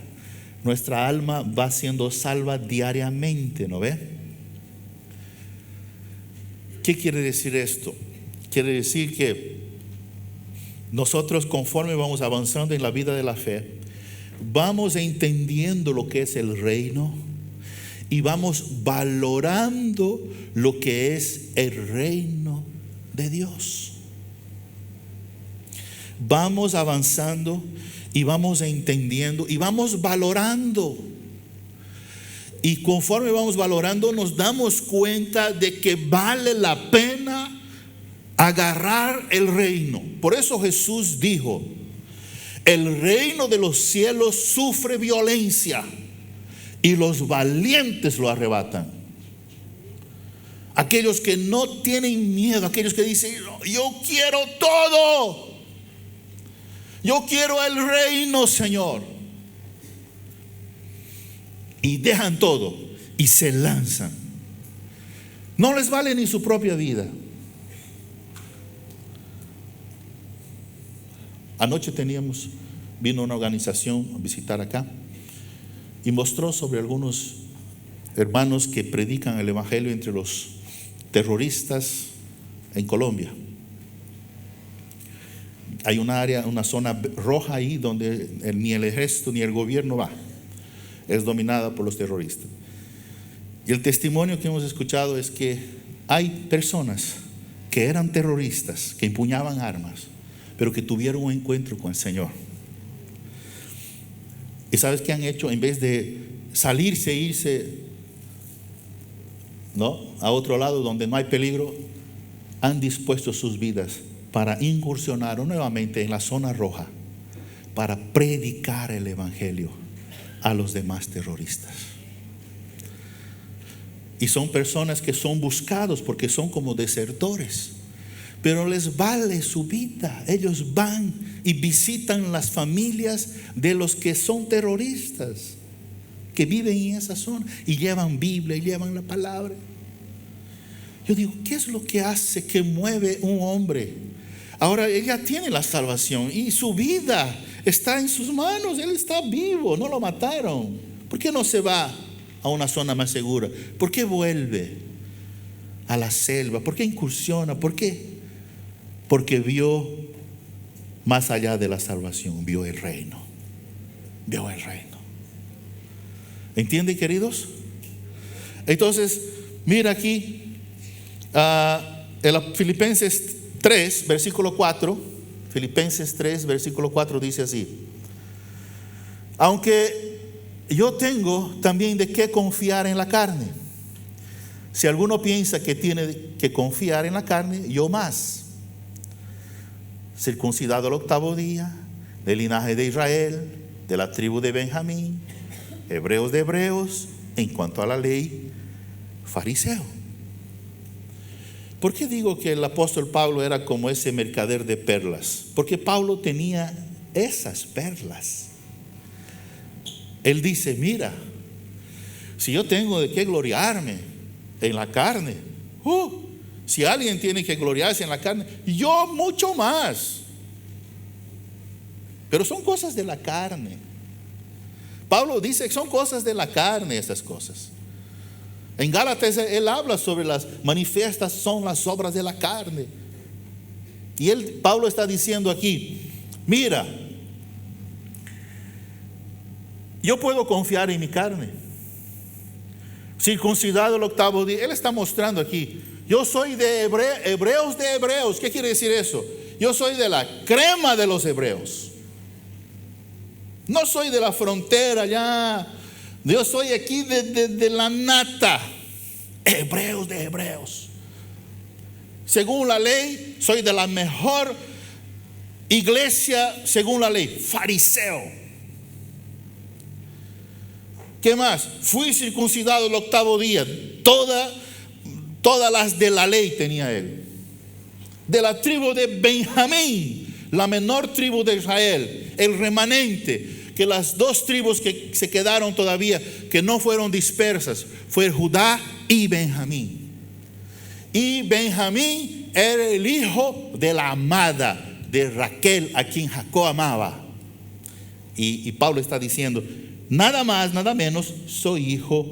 Nuestra alma va siendo salva diariamente, ¿no ve? ¿Qué quiere decir esto? Quiere decir que nosotros, conforme vamos avanzando en la vida de la fe, vamos entendiendo lo que es el reino y vamos valorando lo que es el reino de Dios. Vamos avanzando y vamos entendiendo y vamos valorando. Y conforme vamos valorando, nos damos cuenta de que vale la pena agarrar el reino. Por eso Jesús dijo: el reino de los cielos sufre violencia y los valientes lo arrebatan. Aquellos que no tienen miedo, aquellos que dicen: yo quiero todo. Yo quiero el reino, Señor. Y dejan todo y se lanzan. No les vale ni su propia vida. Anoche vino una organización a visitar acá y mostró sobre algunos hermanos que predican el evangelio entre los terroristas en Colombia. Hay una área, una zona roja ahí donde ni el ejército ni el gobierno va. Es dominada por los terroristas. Y el testimonio que hemos escuchado es que hay personas que eran terroristas, que empuñaban armas, pero que tuvieron un encuentro con el Señor. ¿Y sabes qué han hecho? En vez de salirse e irse, ¿no?, a otro lado donde no hay peligro, han dispuesto sus vidas para incursionar nuevamente en la zona roja, para predicar el evangelio a los demás terroristas. Y son personas que son buscados porque son como desertores, pero les vale su vida. Ellos van y visitan las familias de los que son terroristas, que viven en esa zona, y llevan Biblia y llevan la palabra. Yo digo, ¿qué es lo que hace, que mueve un hombre? Ahora ella tiene la salvación y su vida está en sus manos. Él está vivo, no lo mataron. ¿Por qué no se va a una zona más segura? ¿Por qué vuelve a la selva? ¿Por qué incursiona? ¿Por qué? Porque vio más allá de la salvación, vio el reino. Vio el reino. ¿Entienden, queridos? Entonces, mira aquí, Filipenses 3, versículo 4. Filipenses 3, versículo 4 dice así: aunque yo tengo también de qué confiar en la carne. Si alguno piensa que tiene que confiar en la carne, yo más. Circuncidado al 8º día, del linaje de Israel, de la tribu de Benjamín, hebreos de hebreos, en cuanto a la ley, fariseo. ¿Por qué digo que el apóstol Pablo era como ese mercader de perlas? Porque Pablo tenía esas perlas. Él dice, mira, si yo tengo de qué gloriarme en la carne, si alguien tiene que gloriarse en la carne, yo mucho más. Pero son cosas de la carne. Pablo dice que son cosas de la carne esas cosas. En Gálatas él habla sobre las manifiestas son las obras de la carne. Y Pablo está diciendo aquí, mira, yo puedo confiar en mi carne. Circuncidado el 8º día. Él está mostrando aquí, yo soy de hebreos de hebreos. ¿Qué quiere decir eso? Yo soy de la crema de los hebreos. No soy de la frontera ya. Yo soy aquí de la nata. Hebreos de hebreos. Según la ley, soy de la mejor iglesia según la ley. Fariseo. ¿Qué más? Fui circuncidado el 8º día. Todas las de la ley tenía él. De la tribu de Benjamín, la menor tribu de Israel, el remanente. Que las 2 tribus que se quedaron todavía, que no fueron dispersas, fue Judá y Benjamín. Y Benjamín era el hijo de la amada de Raquel, a quien Jacob amaba. Y Pablo está diciendo, nada más, nada menos, soy hijo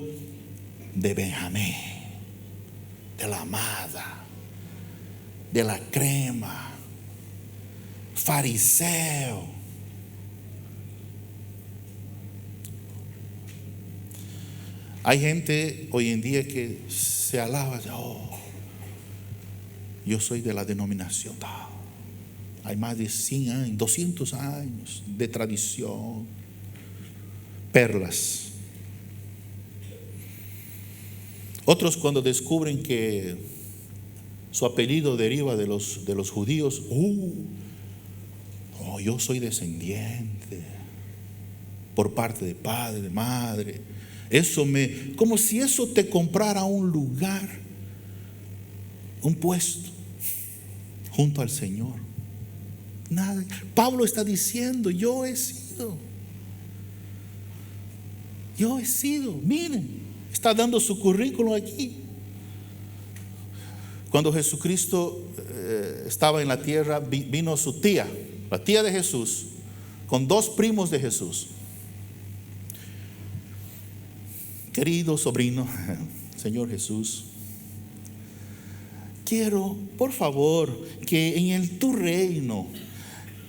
de Benjamín, de la amada, de la crema, fariseo. Hay gente hoy en día que se alaba, yo soy de la denominación. Hay más de 100 años, 200 años de tradición. Perlas. Otros, cuando descubren que su apellido deriva de los judíos, yo soy descendiente por parte de padre, de madre. Como si eso te comprara un lugar, un puesto junto al Señor. Nada. Pablo está diciendo, yo he sido, miren, está dando su currículum aquí. Cuando Jesucristo estaba en la tierra, vino su tía, la tía de Jesús, con 2 primos de Jesús. Querido sobrino, Señor Jesús, quiero, por favor, que en tu reino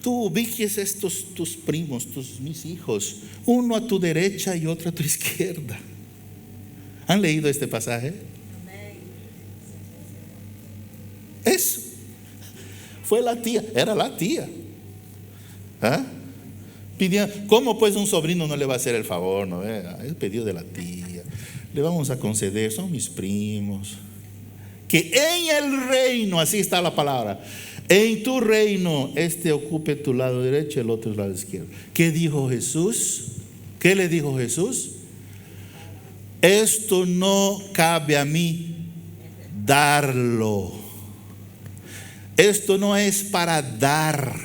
tú ubiques estos tus primos, mis hijos, uno a tu derecha y otro a tu izquierda. ¿Han leído este pasaje? Eso fue la tía, era la tía. ¿Cómo pues un sobrino no le va a hacer el favor? ¿No? Él pidió de la tía. le vamos a conceder, son mis primos. Que en el reino, así está la palabra, en tu reino, este ocupe tu lado derecho, el otro lado izquierdo. ¿Qué dijo Jesús? ¿Qué le dijo Jesús? Esto no cabe a mí darlo. Esto no es para dar.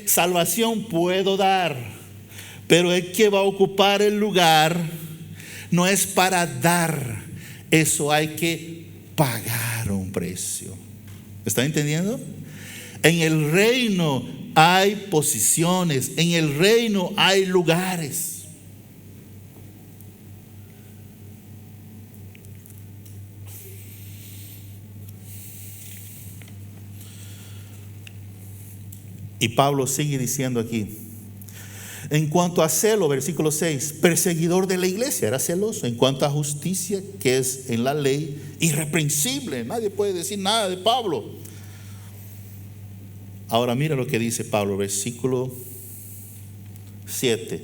Salvación puedo dar, pero el que va a ocupar el lugar no es para dar. Eso hay que pagar un precio. ¿Está entendiendo? En el reino hay posiciones, en el reino hay lugares. Y Pablo sigue diciendo aquí, en cuanto a celo, versículo 6, perseguidor de la iglesia, era celoso. En cuanto a justicia, que es en la ley, irreprensible. Nadie puede decir nada de Pablo. Ahora mira lo que dice Pablo, versículo 7.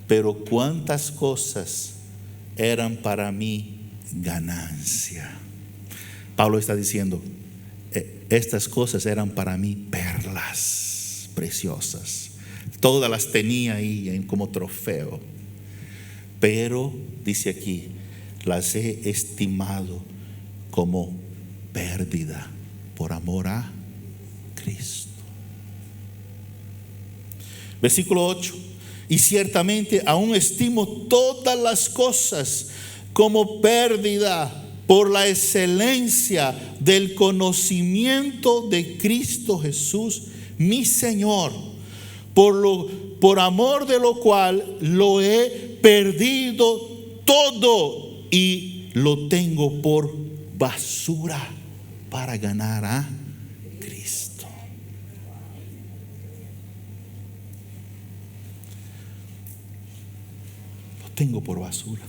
Pero cuántas cosas eran para mí ganancia. Pablo está diciendo, estas cosas eran para mí perlas preciosas. Todas las tenía ahí como trofeo. Pero, dice aquí, las he estimado como pérdida por amor a Cristo. Versículo 8. Y ciertamente aún estimo todas las cosas como pérdida por la excelencia del conocimiento de Cristo Jesús, mi Señor, por amor de lo cual lo he perdido todo y lo tengo por basura para ganar a Cristo. Lo tengo por basura.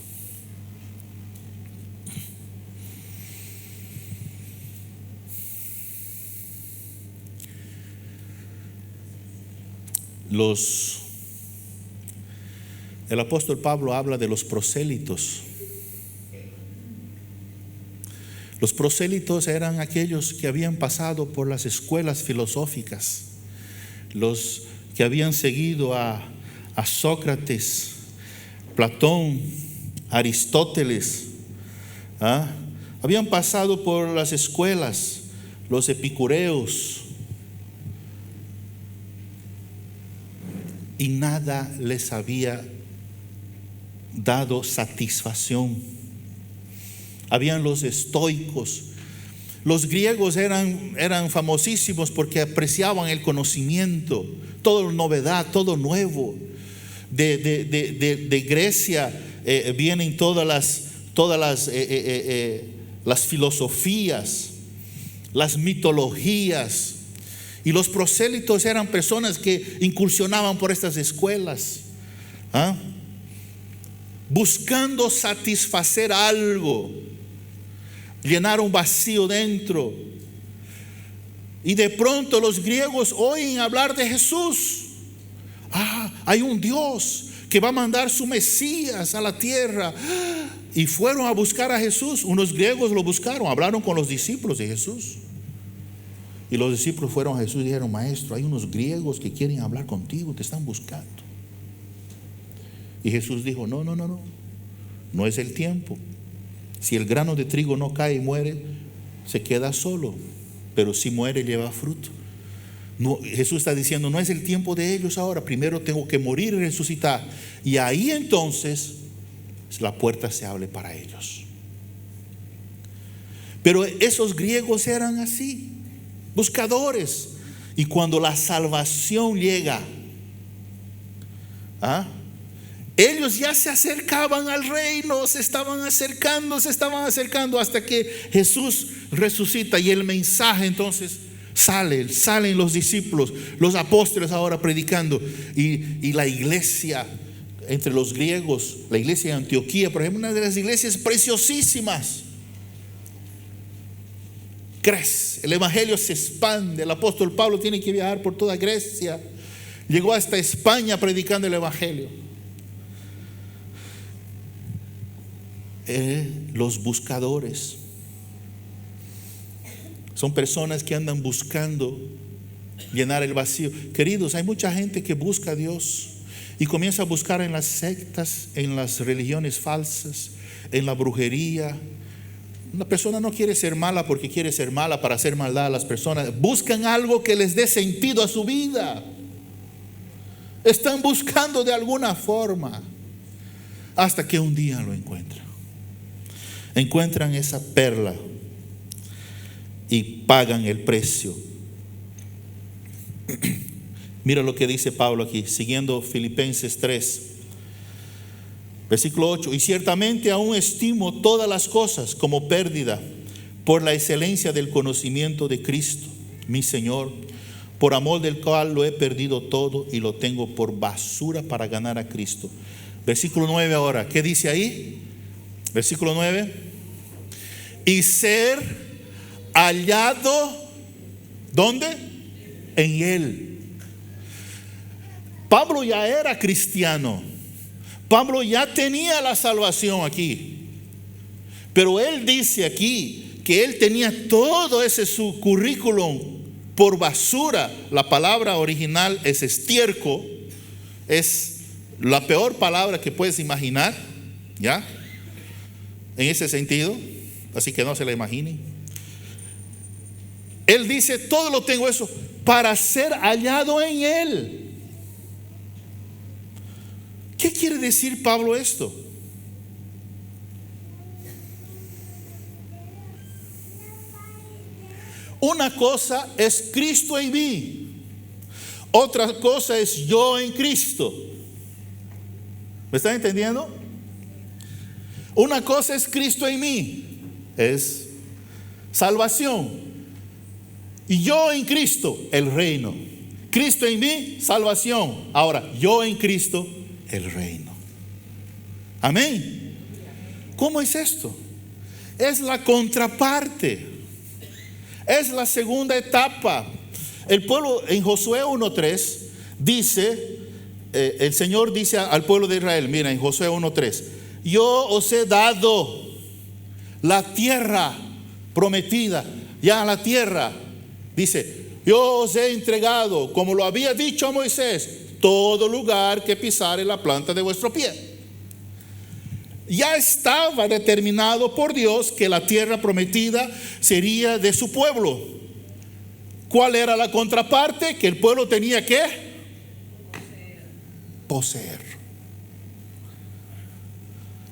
El apóstol Pablo habla de los prosélitos. Los prosélitos eran aquellos que habían pasado por las escuelas filosóficas, los que habían seguido a Sócrates, Platón, Aristóteles, habían pasado por las escuelas, los epicureos, y nada les había dado satisfacción. Habían los estoicos. Los griegos eran famosísimos porque apreciaban el conocimiento, toda novedad, todo nuevo. De Grecia vienen todas las filosofías, las mitologías. Y los prosélitos eran personas que incursionaban por estas escuelas, buscando satisfacer algo, llenar un vacío dentro. Y de pronto los griegos oyen hablar de Jesús. Hay un Dios que va a mandar su Mesías a la tierra. Y fueron a buscar a Jesús. Unos griegos lo buscaron, hablaron con los discípulos de Jesús. Y los discípulos fueron a Jesús y dijeron: maestro, hay unos griegos que quieren hablar contigo, te están buscando. Y Jesús dijo: no es el tiempo. Si el grano de trigo no cae y muere, se queda solo, pero si muere lleva fruto. Jesús está diciendo: no es el tiempo de ellos ahora, primero tengo que morir y resucitar, y ahí entonces la puerta se abre para ellos. Pero esos griegos eran así, buscadores. Y cuando la salvación llega, ellos ya se acercaban al reino, se estaban acercando hasta que Jesús resucita. Y el mensaje entonces salen los discípulos, los apóstoles ahora predicando. Y la iglesia entre los griegos, la iglesia de Antioquía, por ejemplo, una de las iglesias preciosísimas, crece, el evangelio se expande. El apóstol Pablo tiene que viajar por toda Grecia, llegó hasta España predicando el evangelio. los buscadores. Son personas que andan buscando llenar el vacío. Queridos, hay mucha gente que busca a Dios y comienza a buscar en las sectas, en las religiones falsas, en la brujería. Una persona no quiere ser mala porque quiere ser mala para hacer maldad a las personas. Buscan algo que les dé sentido a su vida. Están buscando de alguna forma hasta que un día lo encuentran. Encuentran esa perla y pagan el precio. Mira lo que dice Pablo aquí, siguiendo Filipenses 3, versículo 8. Y ciertamente aún estimo todas las cosas como pérdida por la excelencia del conocimiento de Cristo, mi Señor, por amor del cual lo he perdido todo y lo tengo por basura para ganar a Cristo. Versículo 9 ahora, ¿qué dice ahí? Versículo 9. Y ser hallado, ¿dónde? En Él. Pablo ya era cristiano. Pablo ya tenía la salvación aquí. Pero él dice aquí que él tenía todo ese su currículum por basura. La palabra original es estiércol. Es la peor palabra que puedes imaginar, ¿ya? En ese sentido. Así que no se la imaginen. Él dice, todo lo tengo eso para ser hallado en Él. ¿Qué quiere decir Pablo esto? Una cosa es Cristo en mí. Otra cosa es yo en Cristo. ¿Me están entendiendo? Una cosa es Cristo en mí. Es salvación. Y yo en Cristo, el reino. Cristo en mí, salvación. Ahora, yo en Cristo, el reino. Amén. ¿Cómo es esto? Es la contraparte. Es la segunda etapa. El pueblo en Josué 1:3 dice, el Señor dice al pueblo de Israel, mira en Josué 1:3, yo os he dado la tierra prometida. Ya la tierra, dice, yo os he entregado, como lo había dicho a Moisés, todo lugar que pisare la planta de vuestro pie. Ya estaba determinado por Dios que la tierra prometida sería de su pueblo. ¿Cuál era la contraparte? Que el pueblo tenía que poseer.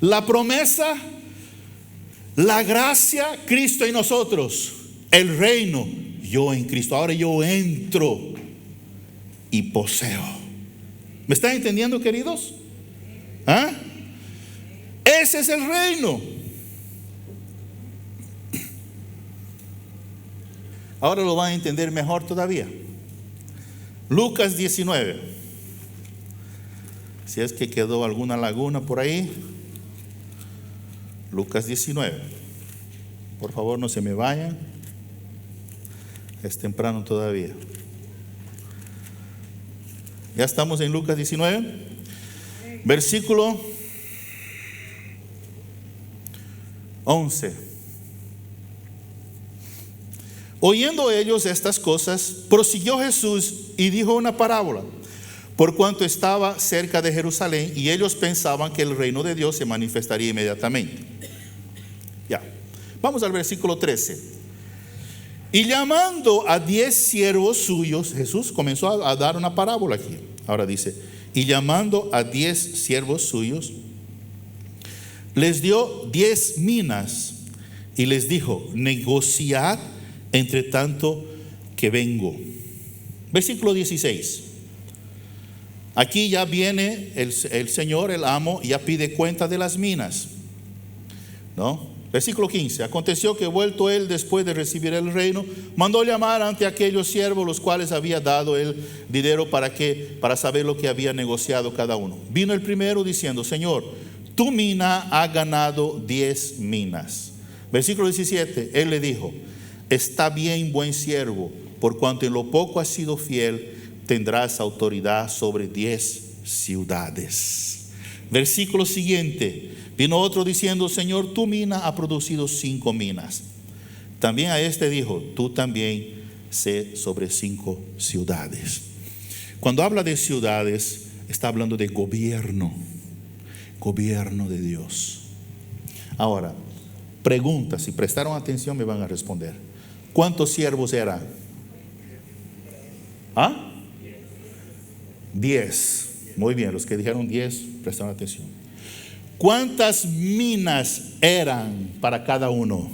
La promesa, la gracia, Cristo en nosotros. El reino, yo en Cristo. Ahora yo entro y poseo. ¿Me están entendiendo, queridos? ¿Ah? Ese es el reino. Ahora lo van a entender mejor todavía. Lucas 19. Si es que quedó alguna laguna por ahí. Lucas 19. Por favor, no se me vayan. Es temprano todavía. Ya estamos en Lucas 19. Versículo 11. Oyendo ellos estas cosas, prosiguió Jesús y dijo una parábola, por cuanto estaba cerca de Jerusalén y ellos pensaban que el reino de Dios se manifestaría inmediatamente. Ya, vamos al versículo 13. Y llamando a 10 siervos suyos, Jesús comenzó a dar una parábola aquí. Ahora dice, y llamando a 10 siervos suyos, les dio 10 minas y les dijo, negociad entre tanto que vengo. Versículo 16. Aquí ya viene el Señor, el amo, ya pide cuenta de las minas, ¿no? Versículo 15. Aconteció que vuelto él después de recibir el reino, mandó llamar ante aquellos siervos los cuales había dado el dinero para saber lo que había negociado cada uno. Vino el primero diciendo, Señor, tu mina ha ganado 10 minas. Versículo 17. Él le dijo, está bien, buen siervo, por cuanto en lo poco has sido fiel, tendrás autoridad sobre 10 ciudades. Versículo siguiente. Vino otro diciendo: Señor, tu mina ha producido 5 minas. También a este dijo: tú también sé sobre 5 ciudades. Cuando habla de ciudades, está hablando de gobierno de Dios. Ahora, pregunta, si prestaron atención me van a responder. ¿Cuántos siervos eran? 10. Muy bien, los que dijeron 10 prestaron atención. ¿Cuántas minas eran para cada uno?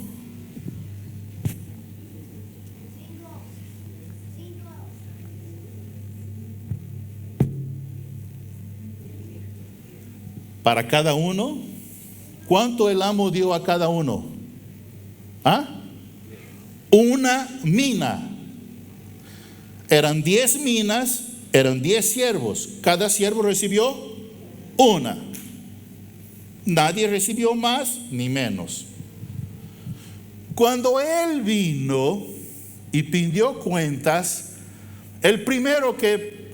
Para cada uno. ¿Cuánto el amo dio a cada uno? Una mina. Eran 10 minas, eran 10 siervos. Cada siervo recibió una. Nadie recibió más ni menos. Cuando él vino y pidió cuentas, el primero que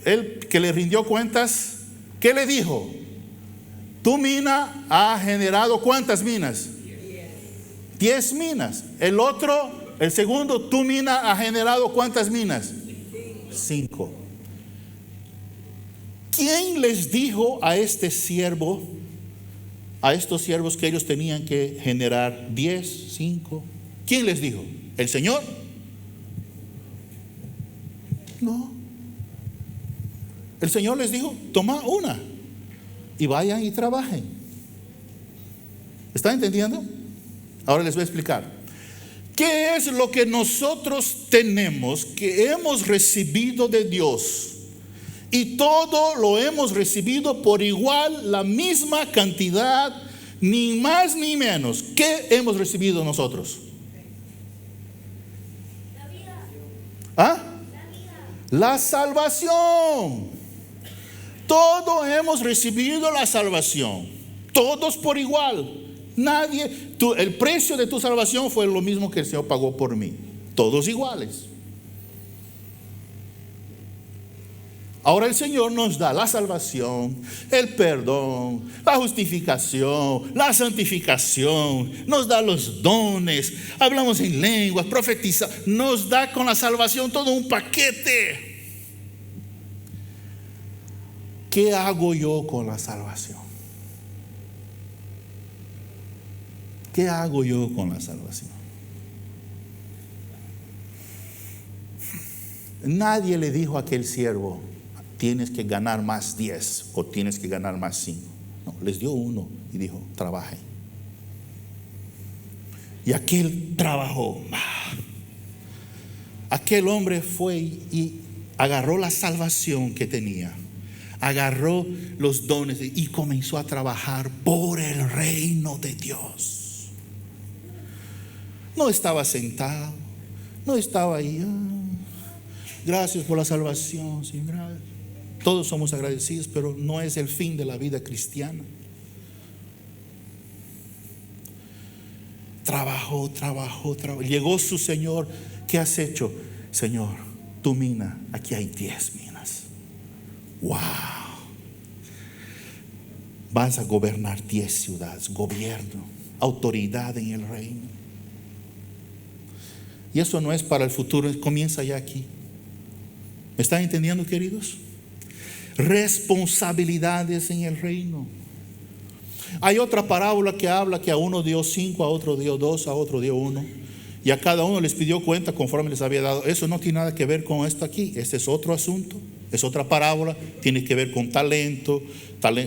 le rindió cuentas, ¿qué le dijo? Tu mina ha generado ¿cuántas minas? 10 minas. El segundo, tu mina ha generado ¿cuántas minas? 5. ¿Quién les dijo a estos siervos que ellos tenían que generar 10, 5? ¿Quién les dijo? ¿El Señor? No. El Señor les dijo: toma una y vayan y trabajen. ¿Están entendiendo? Ahora les voy a explicar. ¿Qué es lo que nosotros tenemos que hemos recibido de Dios? Y todo lo hemos recibido por igual, la misma cantidad, ni más ni menos. ¿Qué hemos recibido nosotros? La vida. La salvación. Todos hemos recibido la salvación. Todos por igual. El precio de tu salvación fue lo mismo que el Señor pagó por mí. Todos iguales. Ahora el Señor nos da la salvación, el perdón, la justificación, la santificación, nos da los dones, hablamos en lenguas, profetizamos, nos da con la salvación todo un paquete. ¿Qué hago yo con la salvación? ¿Qué hago yo con la salvación? Nadie le dijo a aquel siervo: tienes que ganar más 10 o tienes que ganar más 5. No, les dio uno y dijo: trabajen. Y aquel trabajó. Aquel hombre fue y agarró la salvación que tenía, agarró los dones y comenzó a trabajar por el reino de Dios. No estaba sentado, no estaba ahí: gracias por la salvación, Señor, gracias. Todos somos agradecidos, pero no es el fin de la vida cristiana. Trabajó. Llegó su Señor: ¿qué has hecho? Señor, tu mina, aquí hay 10 minas. Wow. Vas a gobernar 10 ciudades. Gobierno, autoridad en el reino. Y eso no es para el futuro, comienza ya aquí. ¿Me están entendiendo, queridos? Responsabilidades en el reino. Hay otra parábola que habla que a uno dio 5, a otro dio 2, a otro dio 1, y a cada uno les pidió cuenta conforme les había dado. Eso no tiene nada que ver con esto aquí. Este es otro asunto, es otra parábola. Tiene que ver con talento,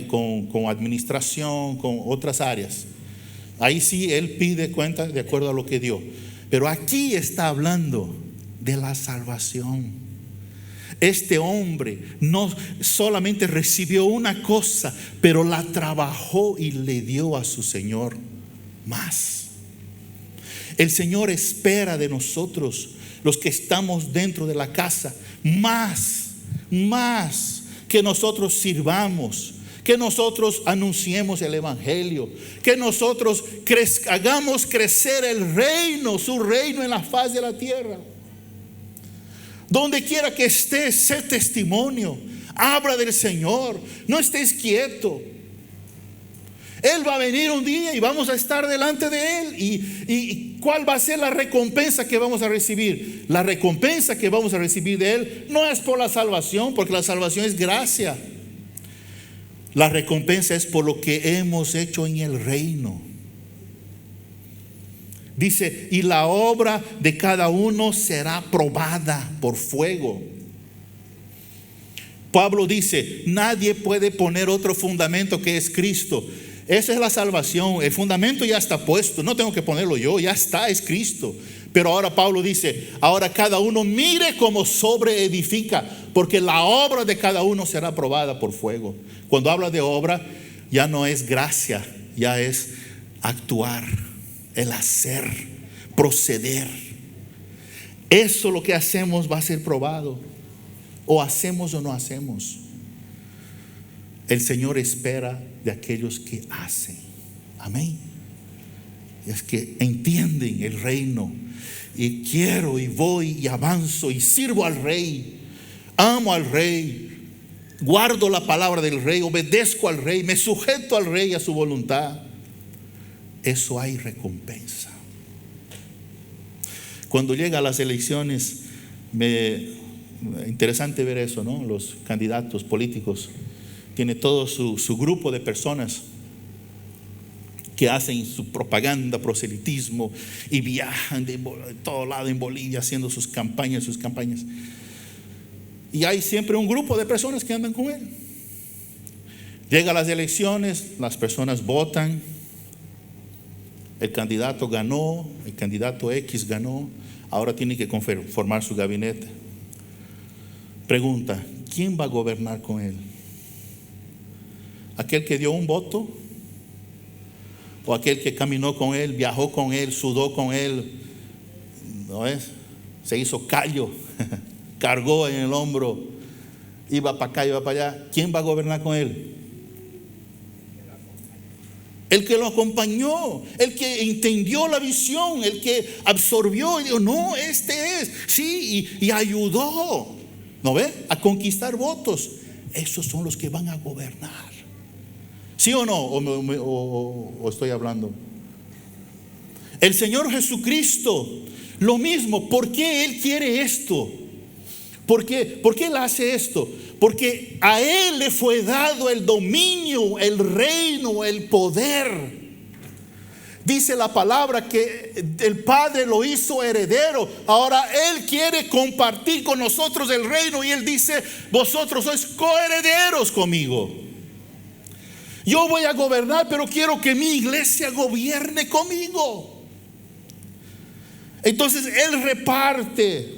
con administración, con otras áreas. Ahí sí él pide cuenta de acuerdo a lo que dio. Pero aquí está hablando de la salvación. Este hombre no solamente recibió una cosa, pero la trabajó y le dio a su Señor más. El Señor espera de nosotros, los que estamos dentro de la casa, más que nosotros sirvamos, que nosotros anunciemos el evangelio, que nosotros hagamos crecer el reino, su reino en la faz de la tierra. Donde quiera que estés, sé testimonio, habla del Señor, no estés quieto. Él va a venir un día y vamos a estar delante de Él. ¿Y cuál va a ser la recompensa que vamos a recibir? La recompensa que vamos a recibir de Él no es por la salvación, porque la salvación es gracia. La recompensa es por lo que hemos hecho en el reino. Dice, y la obra de cada uno será probada por fuego. Pablo dice, nadie puede poner otro fundamento que es Cristo. Esa es la salvación. El fundamento ya está puesto. No tengo que ponerlo yo. Ya está, es Cristo. Pero ahora Pablo dice, ahora cada uno mire cómo sobreedifica, porque la obra de cada uno será probada por fuego. Cuando habla de obra, ya no es gracia, ya es actuar, el hacer, proceder. Eso lo que hacemos va a ser probado. O hacemos o no hacemos. El Señor espera de aquellos que hacen. Amén. Es que entienden el reino. Y quiero y voy y avanzo y sirvo al Rey. Amo al Rey. Guardo la palabra del Rey. Obedezco al Rey. Me sujeto al Rey y a su voluntad. Eso hay recompensa. Cuando llega a las elecciones, interesante ver eso, ¿no? Los candidatos políticos tiene todo su grupo de personas que hacen su propaganda, proselitismo, y viajan de todo lado en Bolivia haciendo sus campañas. Y hay siempre un grupo de personas que andan con él. Llegan las elecciones, las personas votan, el candidato ganó, el candidato X ganó, ahora tiene que formar su gabinete. Pregunta, ¿quién va a gobernar con él? ¿Aquel que dio un voto? ¿O aquel que caminó con él, viajó con él, sudó con él? ¿No es? Se hizo callo, cargó en el hombro, iba para acá, iba para allá. ¿Quién va a gobernar con él? El que lo acompañó, el que entendió la visión, el que absorbió y dijo, no, este es, sí, y ayudó, ¿no ve? A conquistar votos. Esos son los que van a gobernar. ¿Sí o no? ¿O estoy hablando? El Señor Jesucristo, lo mismo. ¿Por qué Él quiere esto? ¿Por qué Él hace esto? Porque a Él le fue dado el dominio, el reino, el poder. Dice la palabra que el Padre lo hizo heredero. Ahora Él quiere compartir con nosotros el reino. Y Él dice, vosotros sois coherederos conmigo. Yo voy a gobernar, pero quiero que mi iglesia gobierne conmigo. Entonces Él reparte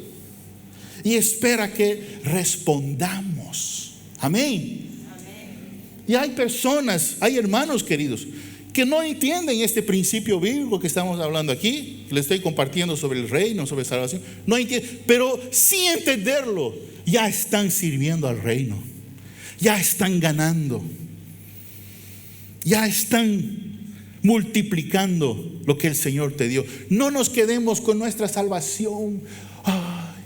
y espera que respondamos. Amén. Y hay personas, hay hermanos queridos, que no entienden este principio bíblico que estamos hablando aquí. Les estoy compartiendo sobre el reino, sobre salvación. No entienden, pero sin entenderlo, ya están sirviendo al reino. Ya están ganando. Ya están multiplicando lo que el Señor te dio. No nos quedemos con nuestra salvación. Ay,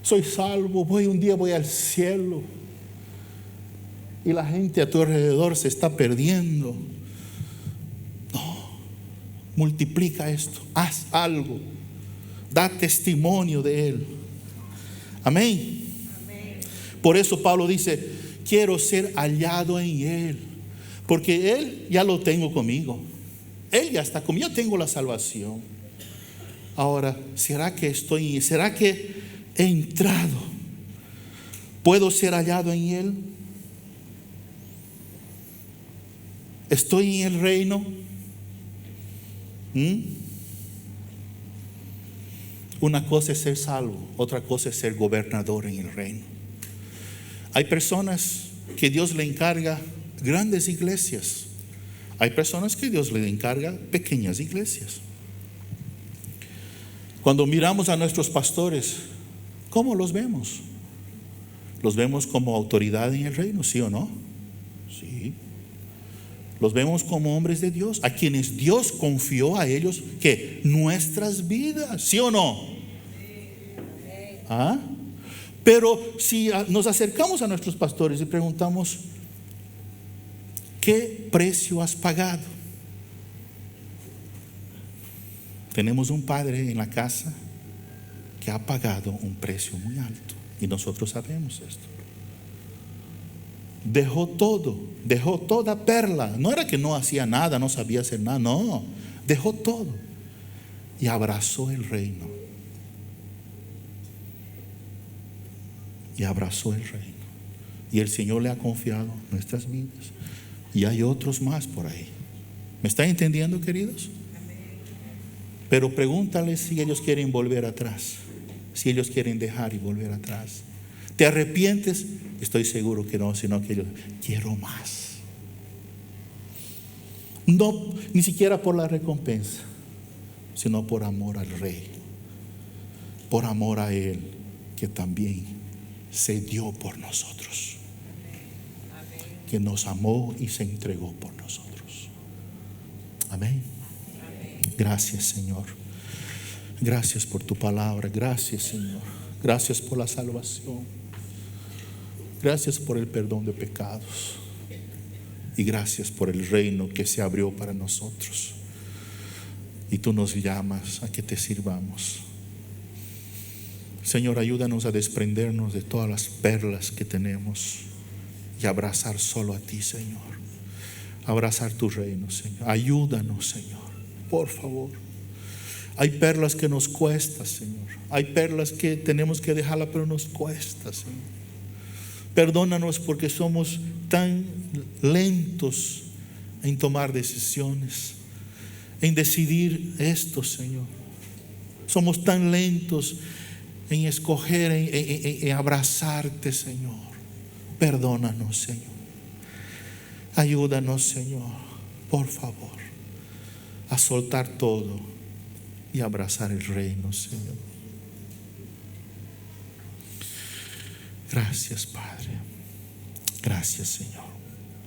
soy salvo, un día voy al cielo. Y la gente a tu alrededor se está perdiendo. No, multiplica esto, haz algo, da testimonio de Él. Amén. Por eso Pablo dice, quiero ser hallado en Él. Porque Él ya lo tengo conmigo. Él ya está conmigo. Yo tengo la salvación. Ahora, ¿será que he entrado? ¿Puedo ser hallado en Él? ¿Estoy en el reino? Una cosa es ser salvo, otra cosa es ser gobernador en el reino. Hay personas que Dios le encarga grandes iglesias. Hay personas que Dios le encarga pequeñas iglesias. Cuando miramos a nuestros pastores, ¿cómo los vemos? ¿Los vemos como autoridad en el reino? ¿Sí o no? Sí. Los vemos como hombres de Dios, a quienes Dios confió a ellos que nuestras vidas, ¿sí o no? ¿Ah? Pero si nos acercamos a nuestros pastores y preguntamos, ¿qué precio has pagado? Tenemos un padre en la casa que ha pagado un precio muy alto y nosotros sabemos esto. Dejó todo, dejó toda perla. No era que no hacía nada, no sabía hacer nada, no, dejó todo y abrazó el reino. Y abrazó el reino. Y el Señor le ha confiado nuestras vidas. Y hay otros más por ahí. ¿Me están entendiendo, queridos? Pero pregúntales si ellos quieren volver atrás, si ellos quieren dejar y volver atrás. ¿Te arrepientes? Estoy seguro que no, sino que yo quiero más. No, ni siquiera por la recompensa, sino por amor al Rey, por amor a Él, que también se dio por nosotros, que nos amó y se entregó por nosotros. Amén. Gracias, Señor. Gracias por tu palabra. Gracias, Señor. Gracias por la salvación. Gracias por el perdón de pecados. Y gracias por el reino que se abrió para nosotros. Y tú nos llamas a que te sirvamos. Señor, ayúdanos a desprendernos de todas las perlas que tenemos y abrazar solo a ti, Señor. Abrazar tu reino, Señor. Ayúdanos, Señor. Por favor. Hay perlas que nos cuesta, Señor. Hay perlas que tenemos que dejarla, pero nos cuesta, Señor. Perdónanos porque somos tan lentos en tomar decisiones, en decidir esto, Señor. Somos tan lentos en escoger, en abrazarte, Señor. Perdónanos, Señor. Ayúdanos, Señor, por favor, a soltar todo y abrazar el reino, Señor. Gracias, Padre. Gracias, Señor.